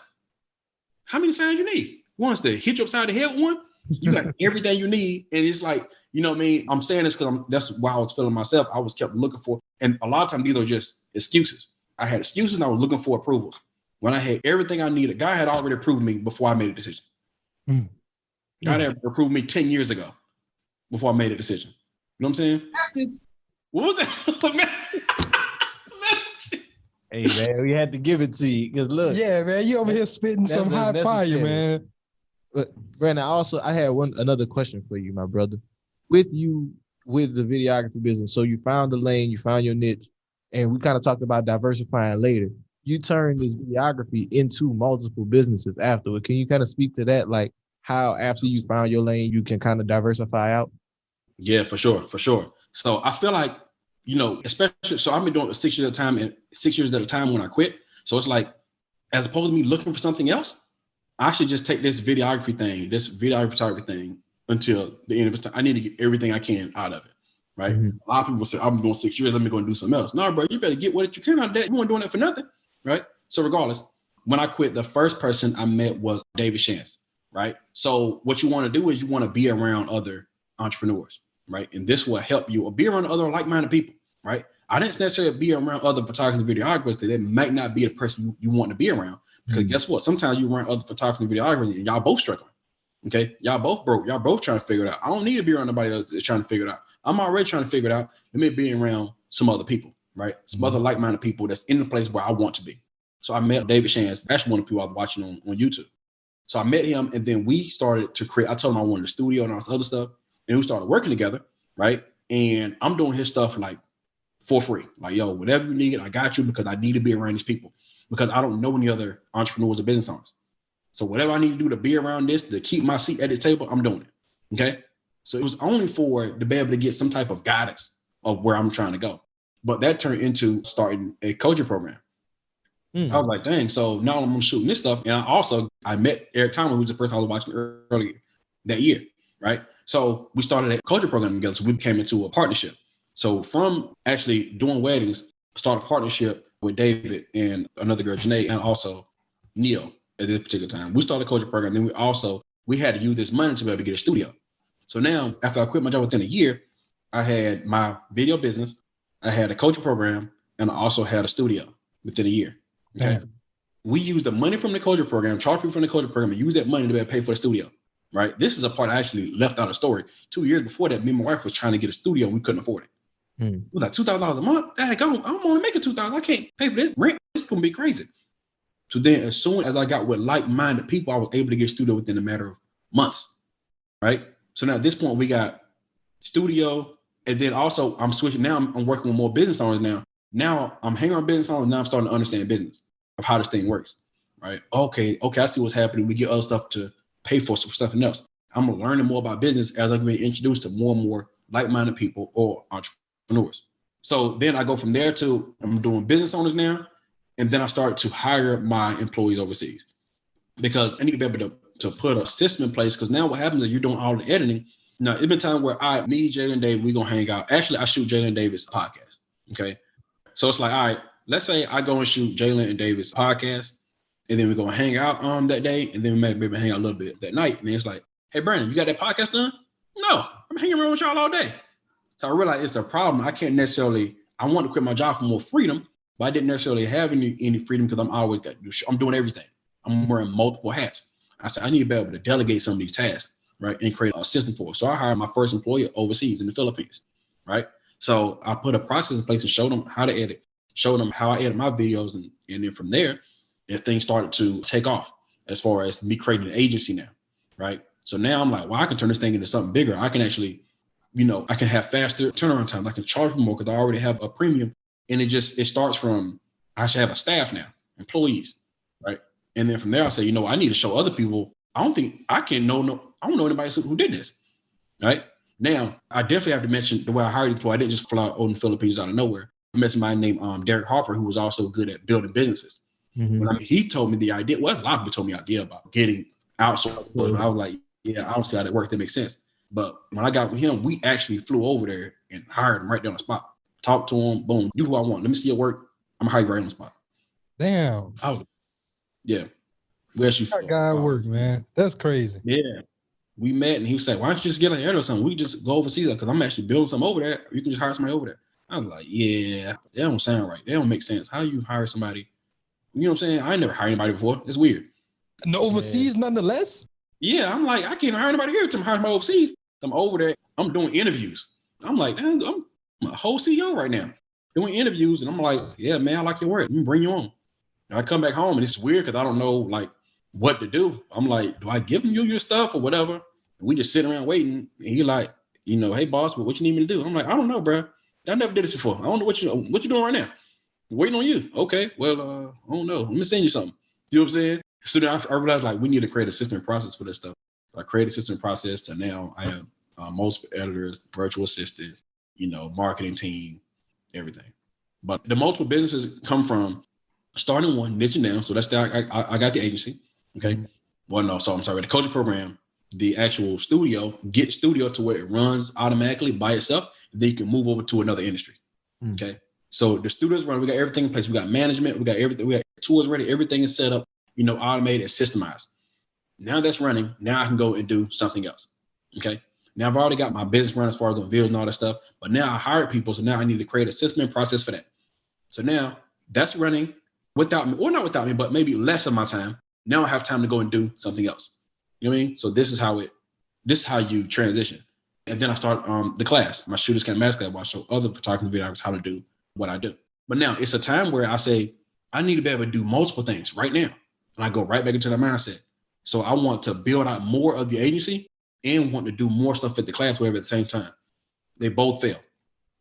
How many signs you need? Once to hit you upside the head with one, you got everything you need. And it's like, you know what I mean? I'm saying this because that's why I was feeling myself. I was kept looking for, and a lot of times these are just excuses. I had excuses and I was looking for approvals. When I had everything I needed, God had already approved me before I made a decision. God had approved me 10 years ago before I made a decision. You know what I'm saying? What was that?
Hey, man, we had to give it to you because look.
Yeah, man, you over here spitting some hot fire, man.
But Brandon, I had another question for you, my brother. With you with the videography business. So you found the lane, you found your niche, and we kind of talked about diversifying later. You turned this videography into multiple businesses afterward. Can you kind of speak to that? Like how after you found your lane, you can kind of diversify out?
Yeah, for sure. So I feel like, especially, so I've been doing it 6 years at a time, and 6 years at a time when I quit. So it's like, as opposed to me looking for something else, I should just take this videography thing until the end of the time. I need to get everything I can out of it, right? Mm-hmm. A lot of people say, I've been doing 6 years, let me go and do something else. No, bro, you better get what you can out of that. You weren't doing it for nothing, right? So regardless, when I quit, the first person I met was David Shantz, right? So what you want to do is you want to be around other entrepreneurs, right? And this will help you, or be around other like-minded people, right? I didn't necessarily be around other photographers and videographers because they might not be the person you want to be around. Because guess what? Sometimes you around other photographers and videographers and y'all both struggling. Okay. Y'all both broke. Y'all both trying to figure it out. I don't need to be around nobody else that's trying to figure it out. I'm already trying to figure it out. Let me be around some other people, right? Some other like-minded people that's in the place where I want to be. So I met David Shantz. That's one of the people I was watching on YouTube. So I met him, and then we started to create. I told him I wanted a studio and all this other stuff, and we started working together, right? And I'm doing his stuff like for free. Like, yo, whatever you need, I got you, because I need to be around these people, because I don't know any other entrepreneurs or business owners. So whatever I need to do to be around this, to keep my seat at this table, I'm doing it. Okay. So it was only to be able to get some type of guidance of where I'm trying to go. But that turned into starting a coaching program. I was like, dang. So now I'm shooting this stuff. And I met Eric Thomas, who was the person I was watching earlier that year. Right. So we started a coaching program together. So we became into a partnership. So from actually doing weddings, started a partnership with David and another girl, Janae, and also Neil at this particular time. We started a coaching program. Then we had to use this money to be able to get a studio. So now, after I quit my job within a year, I had my video business, I had a coaching program, and I also had a studio within a year. Okay. Damn. We used the money from the coaching program, charged people from the coaching program, and use that money to be able to pay for the studio. Right. This is a part I actually left out of the story. 2 years before that, me and my wife was trying to get a studio and we couldn't afford it. It was like $2,000 a month. Dang, I'm only making $2,000. I can't pay for this rent. It's gonna be crazy. So then, as soon as I got with like-minded people, I was able to get a studio within a matter of months. Right. So now at this point, we got studio, and then also I'm switching. Now I'm working with more business owners now. Now I'm hanging on business owners. Now I'm starting to understand business of how this thing works. Right. Okay. I see what's happening. We get other stuff to pay for something else. I'm learning more about business as I'm being introduced to more and more like-minded people or entrepreneurs. So then I go from there to I'm doing business owners now. And then I start to hire my employees overseas, because I need to be able to put a system in place. Because now what happens is you're doing all the editing. Now, it's been time where me, Jalen, Dave, we're going to hang out. Actually, I shoot Jalen and David's podcast. Okay. So it's like, all right, let's say I go and shoot Jalen and David's podcast, and then we're going to hang out that day. And then we maybe hang out a little bit that night. And then it's like, hey, Brandon, you got that podcast done? No, I'm hanging around with y'all all day. So I realized it's a problem. I can't necessarily, I want to quit my job for more freedom, but I didn't necessarily have any freedom because I'm doing everything. I'm wearing multiple hats. I said, I need to be able to delegate some of these tasks, right, and create a system for it. So I hired my first employee overseas in the Philippines, right? So I put a process in place and showed them how to edit, showed them how I edit my videos. And then from there, things started to take off as far as me creating an agency now, right? So now I'm like, well, I can turn this thing into something bigger. I can actually, I can have faster turnaround times. I can charge more because I already have a premium. And it starts from, I should have a staff now, employees, right? And then from there, I say, I need to show other people. I don't know anybody who did this, right? Now, I definitely have to mention the way I hired employees. I didn't just fly out in the Philippines out of nowhere. I met somebody named Derek Harper, who was also good at building businesses. But he told me the idea. Well, a lot of people told me the idea about getting outsourced. But I was like, yeah, I don't see how that works. That makes sense. But when I got with him, we actually flew over there and hired him right there on the spot. Talk to him, boom, do who I want. Let me see your work. I'm gonna hire you right on the spot.
Damn.
We actually
that guy work, man. That's crazy.
Yeah. We met and he was like, why don't you just get an edit or something? We just go overseas because I'm actually building something over there. You can just hire somebody over there. I was like, yeah, that don't sound right. That don't make sense. How you hire somebody? You know what I'm saying? I ain't never hired anybody before. It's weird.
No overseas, nonetheless?
Yeah, I'm like, I can't hire anybody here to hire my overseas. I'm over there. I'm doing interviews. I'm like, I'm a whole CEO right now doing interviews. And I'm like, yeah, man, I like your work. Let me bring you on. And I come back home and it's weird because I don't know like what to do. I'm like, do I give him your stuff or whatever? And we just sit around waiting. And he like, hey boss, what you need me to do? I'm like, I don't know, bro. I never did this before. I don't know what you doing right now. Waiting on you. Okay, well, I don't know. Let me send you something. You know what I'm saying? So then I realized like we need to create a system and process for this stuff. I created a system and process to now I have multiple editors, virtual assistants, marketing team, everything. But the multiple businesses come from starting one, niching down. So that's I got the agency. Okay. Well, no, so I'm sorry. The coaching program, the actual studio, get studio to where it runs automatically by itself. Then you can move over to another industry. Okay. So the studios run, we got everything in place. We got management, we got everything, we got tools ready, everything is set up, automated and systemized. Now that's running. Now I can go and do something else. Okay. Now I've already got my business run as far as the videos and all that stuff, but now I hired people. So now I need to create a system and process for that. So now that's running without me, or not without me, but maybe less of my time. Now I have time to go and do something else. You know what I mean? So this is how you transition. And then I start the class, my Shooters Camp Master class, where I show other photography videographers how to do what I do. But now it's a time where I say, I need to be able to do multiple things right now. And I go right back into the mindset. So I want to build out more of the agency and want to do more stuff at the class, whatever, at the same time. They both fail.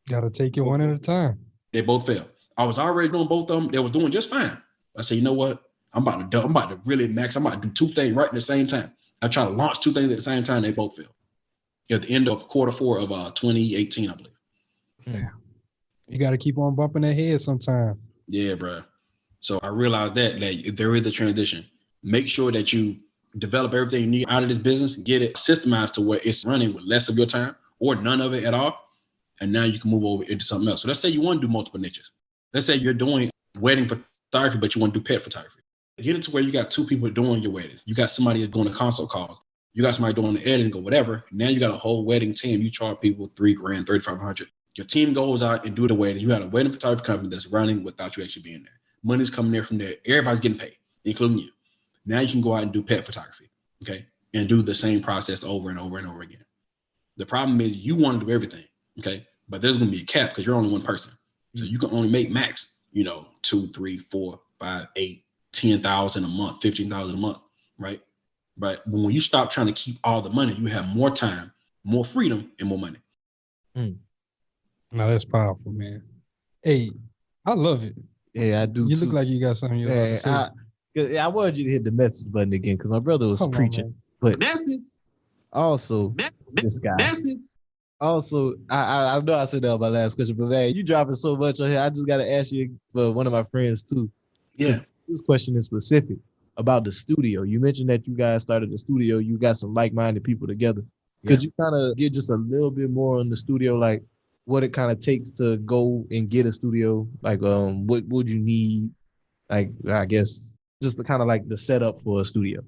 Got to take it one at a time.
They both fail. I was already doing both of them. They was doing just fine. I said, you know what? I'm about to really max. I'm about to do two things right at the same time. I try to launch two things at the same time. They both fail. At the end of quarter 4 of 2018, I believe.
Yeah. You got to keep on bumping that head sometime.
Yeah, bro. So I realized that there is a transition. Make sure that you develop everything you need out of this business, get it systemized to where it's running with less of your time or none of it at all. And now you can move over into something else. So let's say you want to do multiple niches. Let's say you're doing wedding photography, but you want to do pet photography. Get it to where you got 2 people doing your weddings. You got somebody doing the consult calls. You got somebody doing the editing or whatever. Now you got a whole wedding team. You charge people $3,000, $3,500. Your team goes out and do the wedding. You had a wedding photography company that's running without you actually being there. Money's coming there from there. Everybody's getting paid, including you. Now you can go out and do pet photography, okay, and do the same process over and over and over again. The problem is you want to do everything, okay, but there's going to be a cap because you're only one person. So you can only make max, 2, 3, 4, 5, 8, 10,000 a month, 15,000 a month, right? But when you stop trying to keep all the money, you have more time, more freedom, and more money.
Now that's powerful, man. Hey, I love it.
Yeah, I do.
You look like you got something you're about to say.
I wanted you to hit the message button again because my brother was preaching. But also, this guy. Also, I know I said that on my last question, but man, you dropping so much on here. I just got to ask you for one of my friends too.
Yeah.
This question is specific about the studio. You mentioned that you guys started the studio. You got some like-minded people together. Yeah. Could you kind of get just a little bit more on the studio, like what it kind of takes to go and get a studio? Like, what would you need? Like, I guess just the kind of like the setup for a studio.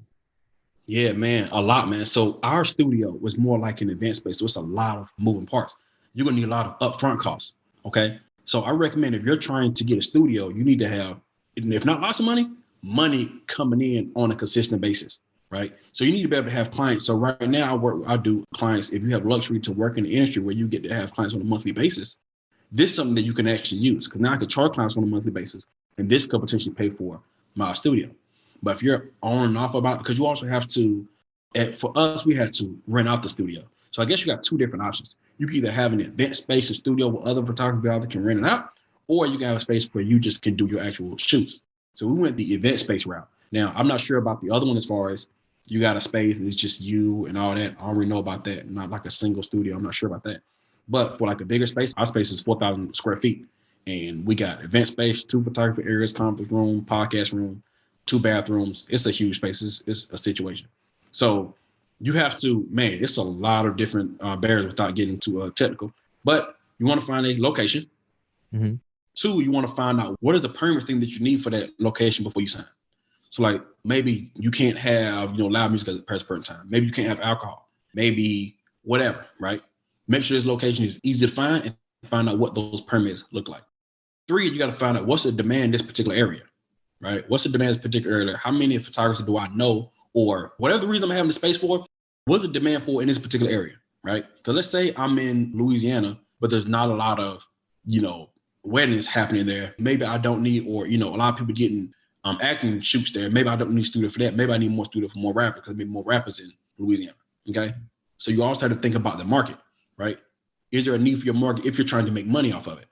Yeah, man, a lot, man. So our studio was more like an event space. So it's a lot of moving parts. You're going to need a lot of upfront costs. Okay. So I recommend if you're trying to get a studio, you need to have, if not lots of money coming in on a consistent basis. Right. So you need to be able to have clients. So right now I do clients. If you have luxury to work in the industry where you get to have clients on a monthly basis, this is something that you can actually use because now I can charge clients on a monthly basis and this could potentially pay for my studio. But if you're on and off about, because you also have to, for us, we had to rent out the studio. So I guess you got 2 different options. You can either have an event space, a studio where other photographers out there can rent it out, or you can have a space where you just can do your actual shoots. So we went the event space route. Now, I'm not sure about the other one as far as you got a space and it's just you and all that. I already know about that. Not like a single studio. I'm not sure about that. But for like a bigger space, our space is 4,000 square feet. And we got event space, 2 photography areas, conference room, podcast room, 2 bathrooms. It's a huge space. It's a situation. So you have to, man, it's a lot of different barriers without getting too technical. But you want to find a location. Mm-hmm. 2, you want to find out what is the permit thing that you need for that location before you sign. So like maybe you can't have, loud music at a certain time. Maybe you can't have alcohol. Maybe whatever, right? Make sure this location is easy to find and find out what those permits look like. 3, you got to find out what's the demand in this particular area, right? What's the demand in this particular area? How many photographers do I know? Or whatever the reason I'm having the space for, what's the demand for in this particular area, right? So let's say I'm in Louisiana, but there's not a lot of, weddings happening there. Maybe I don't need, or, a lot of people getting acting shoots there. Maybe I don't need studio for that. Maybe I need more studio for more rappers because maybe more rappers in Louisiana, okay? So you also have to think about the market. right? Is there a need for your market if you're trying to make money off of it?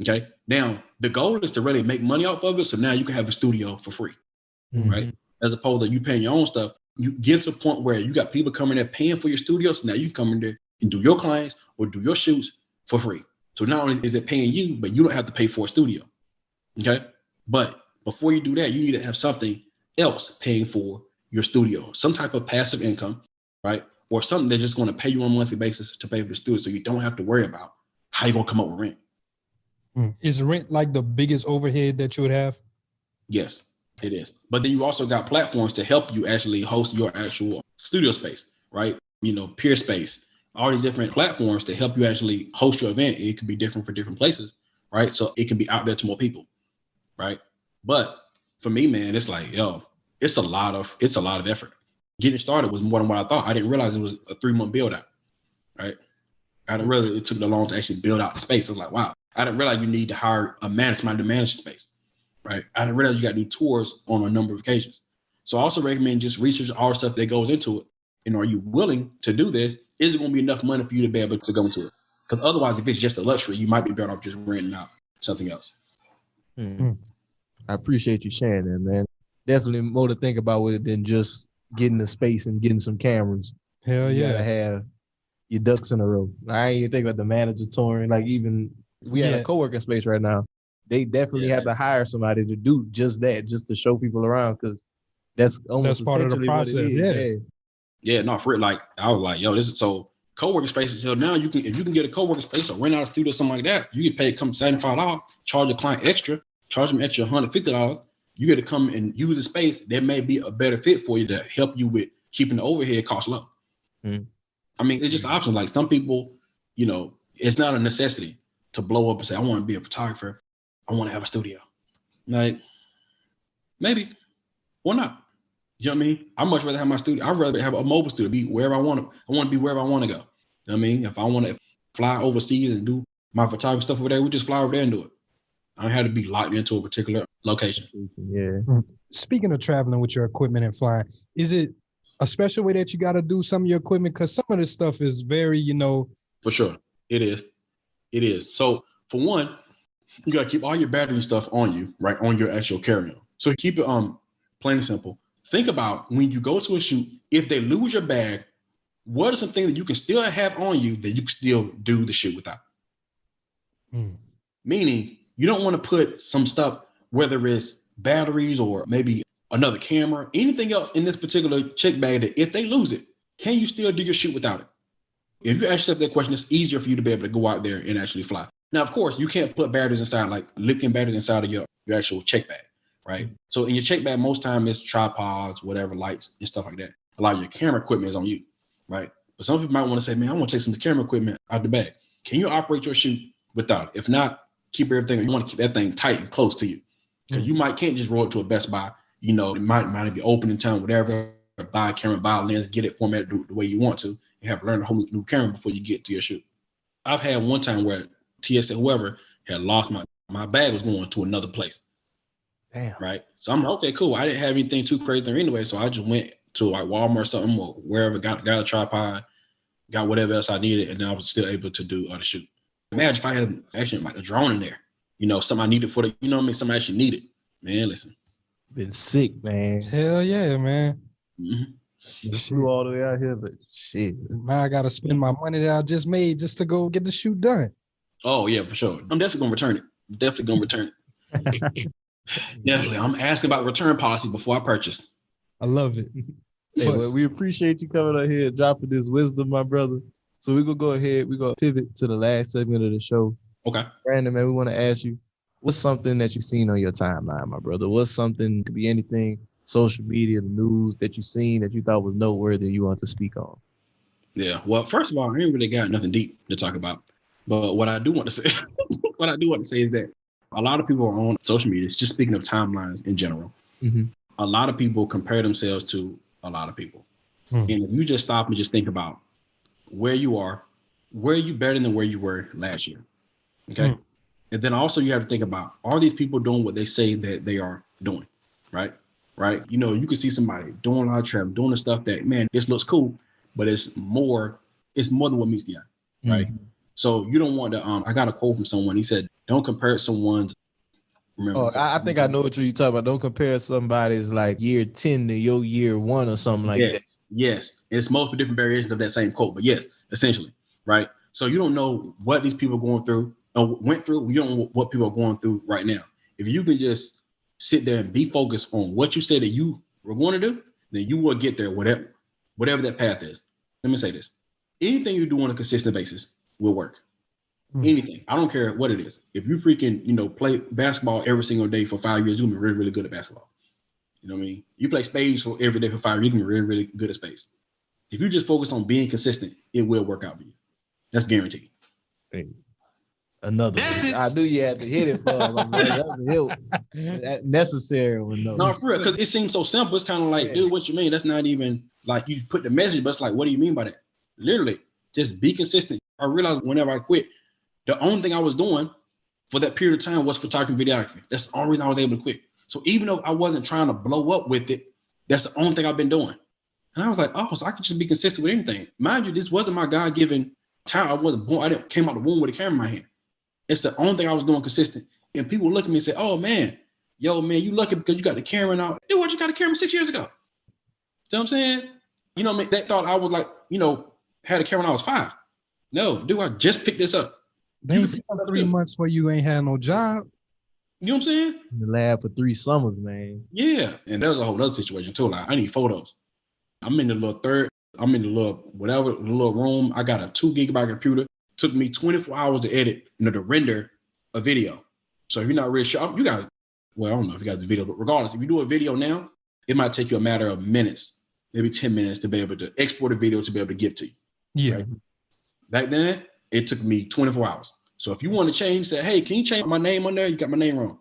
Okay. Now, the goal is to really make money off of it. So now you can have a studio for free, right? As opposed to you paying your own stuff. You get to a point where you got people coming there paying for your studio. So now you can come in there and do your clients or do your shoots for free. So not only is it paying you, but you don't have to pay for a studio. Okay. But before you do that, you need to have something else paying for your studio, some type of passive income, right? Or something that's just going to pay you on a monthly basis to pay for the studio. So you don't have to worry about how you're going to come up with rent.
Is rent like the biggest overhead that you would have?
Yes, it is. But then you also got platforms to help you actually host your actual studio space, right? You know, peer space, all these different platforms to help you actually host your event. It could be different for different places, right? So it can be out there to more people, right? But for me, man, it's like, yo, it's a lot of effort. Getting started was more than what I thought. I didn't realize it was a 3-month build out, right? I didn't realize it took that long to actually build out the space. I was like, wow. I didn't realize you need to hire somebody to manage the space, right? I didn't realize you got to do tours on a number of occasions. So I also recommend just research all the stuff that goes into it. And are you willing to do this? Is it going to be enough money for you to be able to go into it? Because otherwise, if it's just a luxury, you might be better off just renting out something else.
I appreciate you sharing that, man. Definitely more to think about with it than just getting the space and getting some cameras.
Hell
You
yeah.
gotta have your ducks in a row. I ain't even think about the manager touring. Like even we had a co-working space right now. They definitely have to hire somebody to do just that, just to show people around, because that's almost
part of the
essentially what it is.
Yeah, no, for it. Like I was like, yo, this is so co-working spaces. So now if you can get a co-working space or rent out a studio, something like that, you get paid come $75, charge a client extra, charge them extra $150. You get to come and use the space. That may be a better fit for you to help you with keeping the overhead costs low. I mean, it's just options. Like some people, you know, it's not a necessity to blow up and say, I want to be a photographer. I want to have a studio. Like, maybe. Why not? You know what I mean? I'd much rather have my studio. I'd rather have a mobile studio, be wherever I want to. I want to be wherever I want to go. You know what I mean? If I want to fly overseas and do my photography stuff over there, we just fly over there and do it. I don't have to be locked into a particular location.
Yeah.
Speaking of traveling with your equipment and flying, is it a special way that you got to do some of your equipment? Because some of this stuff is very, you know.
For sure. It is. It is. So for one, you got to keep all your battery stuff on you, right? On your actual carry-on. So keep it plain and simple. Think about when you go to a shoot, if they lose your bag, what are some things that you can still have on you that you can still do the shoot without? Meaning you don't want to put some stuff, whether it's batteries or maybe another camera, anything else in this particular check bag that if they lose it, can you still do your shoot without it? If you ask yourself that question, it's easier for you to be able to go out there and actually fly. Now, of course, you can't put batteries inside, like lithium batteries inside of your actual check bag, right? So in your check bag, most time it's tripods, whatever, lights and stuff like that. A lot of your camera equipment is on you, right? But some people might want to say, man, I want to take some camera equipment out the bag. Can you operate your shoot without it? If not, keep everything. You want to keep that thing tight and close to you, because you can't just roll it to a Best Buy. You know, it might be open in town, whatever. Buy a camera, buy a lens, get it formatted the way you want to. You have to learn a whole new camera before you get to your shoot. I've had one time where TSA, whoever, had lost my bag was going to another place.
Damn.
Right. So I'm like, okay, cool. I didn't have anything too crazy there anyway. So I just went to like Walmart or something or wherever, got a tripod, got whatever else I needed, and then I was still able to do the shoot. Imagine if I had actually like a drone in there, you know, something I needed for the, you know what I mean? Something I actually needed. Man, listen.
Been sick, man.
Hell yeah, man.
Flew all the way out here, but shit.
Man, I got to spend my money that I just made just to go get the shoot done.
Oh, yeah, for sure. I'm definitely going to return it. Definitely. I'm asking about the return policy before I purchase.
I love it.
Hey, well, we appreciate you coming out here and dropping this wisdom, my brother. So we're going to go ahead. We're going to pivot to the last segment of the show.
Okay.
Brandon, man, we want to ask you, what's something that you've seen on your timeline, my brother? What's something, could be anything, social media, the news that you've seen that you thought was noteworthy you want to speak on?
Yeah. Well, first of all, I ain't really got nothing deep to talk about. But what I do want to say, is that a lot of people are on social media, just speaking of timelines in general. A lot of people compare themselves to a lot of people. And if you just stop and just think about where you are, where are you better than where you were last year? Okay. And then also you have to think about, are these people doing what they say that they are doing? Right. You know, you can see somebody doing a lot of travel, doing the stuff that, man, this looks cool, but it's more than what meets the eye. right? So you don't want to. I got a quote from someone. He said, "Don't compare someone's." Remember,
I think I know what you're talking about. Don't compare somebody's like year 10 to your year 1 or something like that.
Yes, it's multiple different variations of that same quote, but yes, essentially, right? So you don't know what these people are going through or went through. You don't know what people are going through right now. If you can just sit there and be focused on what you said that you were going to do, then you will get there, whatever that path is. Let me say this. Anything you do on a consistent basis will work. Anything. I don't care what it is. If you freaking, play basketball every single day for 5 years, you're gonna be really, really good at basketball. You know what I mean? You play spades for every day for 5 years, you can be really, really good at spades. If you just focus on being consistent, it will work out for you. That's guaranteed.
Hey, another one. I knew you had to hit it for him. That's necessary one though.
No, for real, because it seems so simple. It's kind of like, dude, what you mean? That's not even like you put the message, but it's like, what do you mean by that? Literally, just be consistent. I realized whenever I quit, the only thing I was doing for that period of time was photography and videography. That's the only reason I was able to quit. So even though I wasn't trying to blow up with it, that's the only thing I've been doing. And I was like, oh, so I could just be consistent with anything. Mind you, this wasn't my God-given talent. I wasn't born. I didn't came out the womb with a camera in my hand. It's the only thing I was doing consistent. And people look at me and say, oh man, you lucky because you got the camera now. Dude, what you got a camera 6 years ago? See what I'm saying? That thought I was like, had a camera when I was 5. No, dude, I just picked this up.
They ain't seen 3 months where you ain't had no job.
You know what I'm saying?
In the lab for 3 summers, man.
Yeah. And that was a whole other situation too. Like, I need photos. I'm in the little room. I got a 2 gigabyte computer. Took me 24 hours to edit, to render a video. So if you're not really sure, I don't know if you guys do video, but regardless, if you do a video now, it might take you a matter of minutes, maybe 10 minutes to be able to export a video to be able to give to you.
Yeah.
Right? Back then, it took me 24 hours. So if you want to change, say, hey, can you change my name on there? You got my name wrong.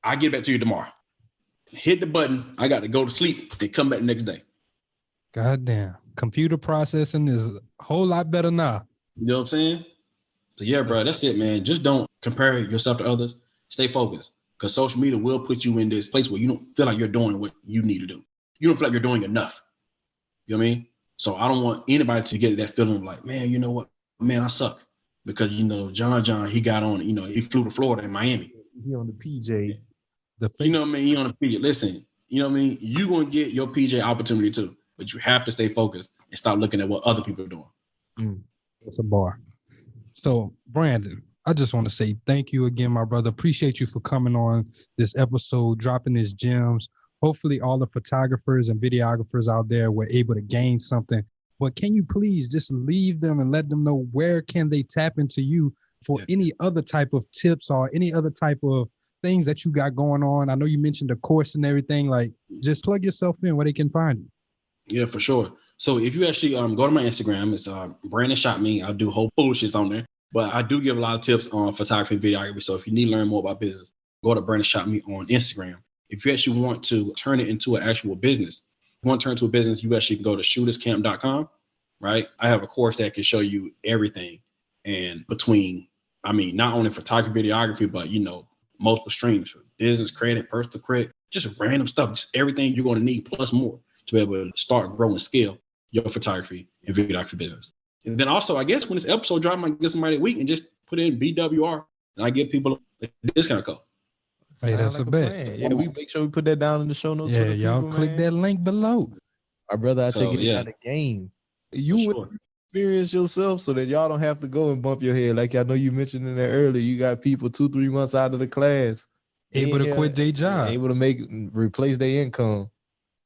I'll get back to you tomorrow. Hit the button. I got to go to sleep and come back the next day.
God damn. Computer processing is a whole lot better now.
You know what I'm saying? So yeah, bro, that's it, man. Just don't compare yourself to others. Stay focused, because social media will put you in this place where you don't feel like you're doing what you need to do. You don't feel like you're doing enough. You know what I mean? So I don't want anybody to get that feeling of like, man, you know what? Man, I suck. Because, John, he got on, he flew to Florida and Miami.
He on the PJ.
You know what I mean? He on the PJ. Listen, you know what I mean? You're going to get your PJ opportunity too, but you have to stay focused and stop looking at what other people are doing.
It's a bar. So, Brandon, I just want to say thank you again, my brother. Appreciate you for coming on this episode, dropping these gems. Hopefully all the photographers and videographers out there were able to gain something. But can you please just leave them and let them know where can they tap into you for any other type of tips or any other type of things that you got going on? I know you mentioned the course and everything. Like, just plug yourself in where they can find you.
Yeah, for sure. So if you actually go to my Instagram, it's Brandon Shot Me. I do whole foolishness on there, but I do give a lot of tips on photography and videography. So if you need to learn more about business, go to Brandon Shot Me on Instagram. If you actually want to turn it into an actual business, you want to turn it into a business, you actually go to shooterscamp.com, right? I have a course that can show you everything. And not only photography, videography, but, multiple streams for business credit, personal credit, just random stuff, just everything you're going to need plus more to be able to start, grow, and scale your photography and videography business. And then also, I guess when this episode drops, I might get somebody a week and just put in BWR, and I give people a discount code.
Hey, that's a bet.
Yeah, we make sure we put that down in the show notes.
Yeah, y'all click that link below.
Our brother, I take it out of the game. You would experience yourself so that y'all don't have to go and bump your head. Like I know you mentioned in there earlier, you got people 2-3 months out of the class,
able to quit their job,
able to replace their income.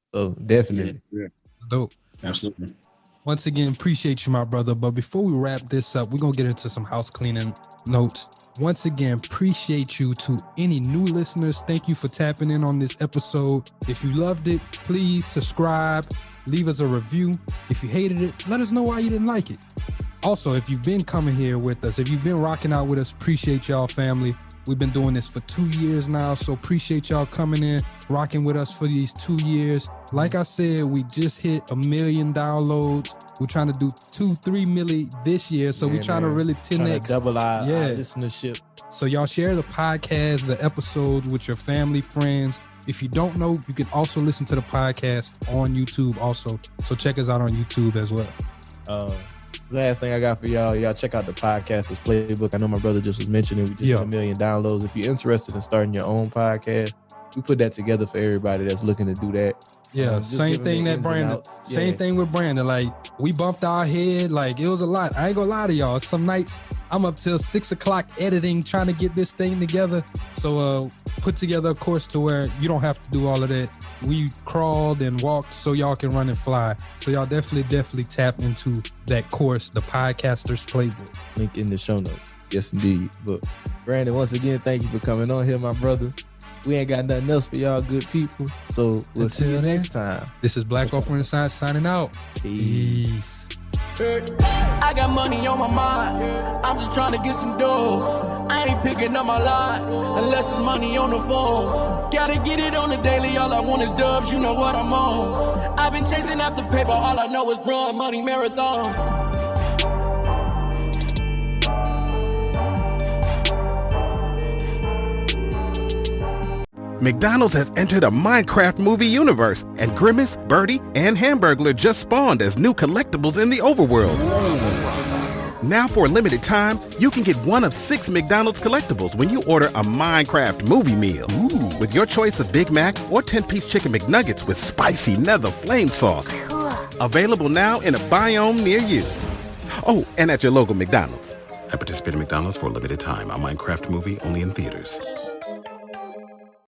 So definitely,
yeah.
Dope.
Absolutely.
Once again, appreciate you, my brother. But before we wrap this up, we're going to get into some house cleaning notes. Once again, appreciate you to any new listeners. Thank you for tapping in on this episode. If you loved it, please subscribe, leave us a review. If you hated it, let us know why you didn't like it. Also, if you've been coming here with us, if you've been rocking out with us, appreciate y'all, family. We've been doing this for 2 years now, so appreciate y'all coming in, rocking with us for these 2 years. Like I said, we just hit 1 million downloads. We're trying to do 2-3 million this year, so we're trying to really 10x.
Double our listenership.
So y'all share the podcast, the episodes with your family, friends. If you don't know, you can also listen to the podcast on YouTube also. So check us out on YouTube as well.
Last thing I got for y'all check out the Podcasters Playbook. I know my brother just was mentioning we just hit 1 million downloads. If you're interested in starting your own podcast, we put that together for everybody that's looking to do that.
Yeah, same thing that Brandon. Same thing with Brandon. Like, we bumped our head. Like, it was a lot. I ain't gonna lie to y'all. Some nights I'm up till 6 o'clock editing, trying to get this thing together. So put together a course to where you don't have to do all of that. We crawled and walked so y'all can run and fly. So y'all definitely tap into that course, the Podcasters Playbook.
Link in the show notes. Yes, indeed. But Brandon, once again, thank you for coming on here, my brother. We ain't got nothing else for y'all good people. So we'll see you next time.
This is Black Wealth Renaissance signing out. Peace.
I got money on my mind. I'm just trying to get some dough. I ain't picking up my line unless it's money on the phone. Gotta get it on the daily. All I want is dubs. You know what I'm on. I've been chasing after paper. All I know is run money marathon.
McDonald's has entered a Minecraft movie universe, and Grimace, Birdie, and Hamburglar just spawned as new collectibles in the overworld. Now for a limited time, you can get one of 6 McDonald's collectibles when you order a Minecraft movie meal. Ooh. With your choice of Big Mac or 10-piece chicken McNuggets with spicy nether flame sauce. Available now in a biome near you. Oh, and at your local McDonald's.
I participate in McDonald's for a limited time. A Minecraft movie only in theaters.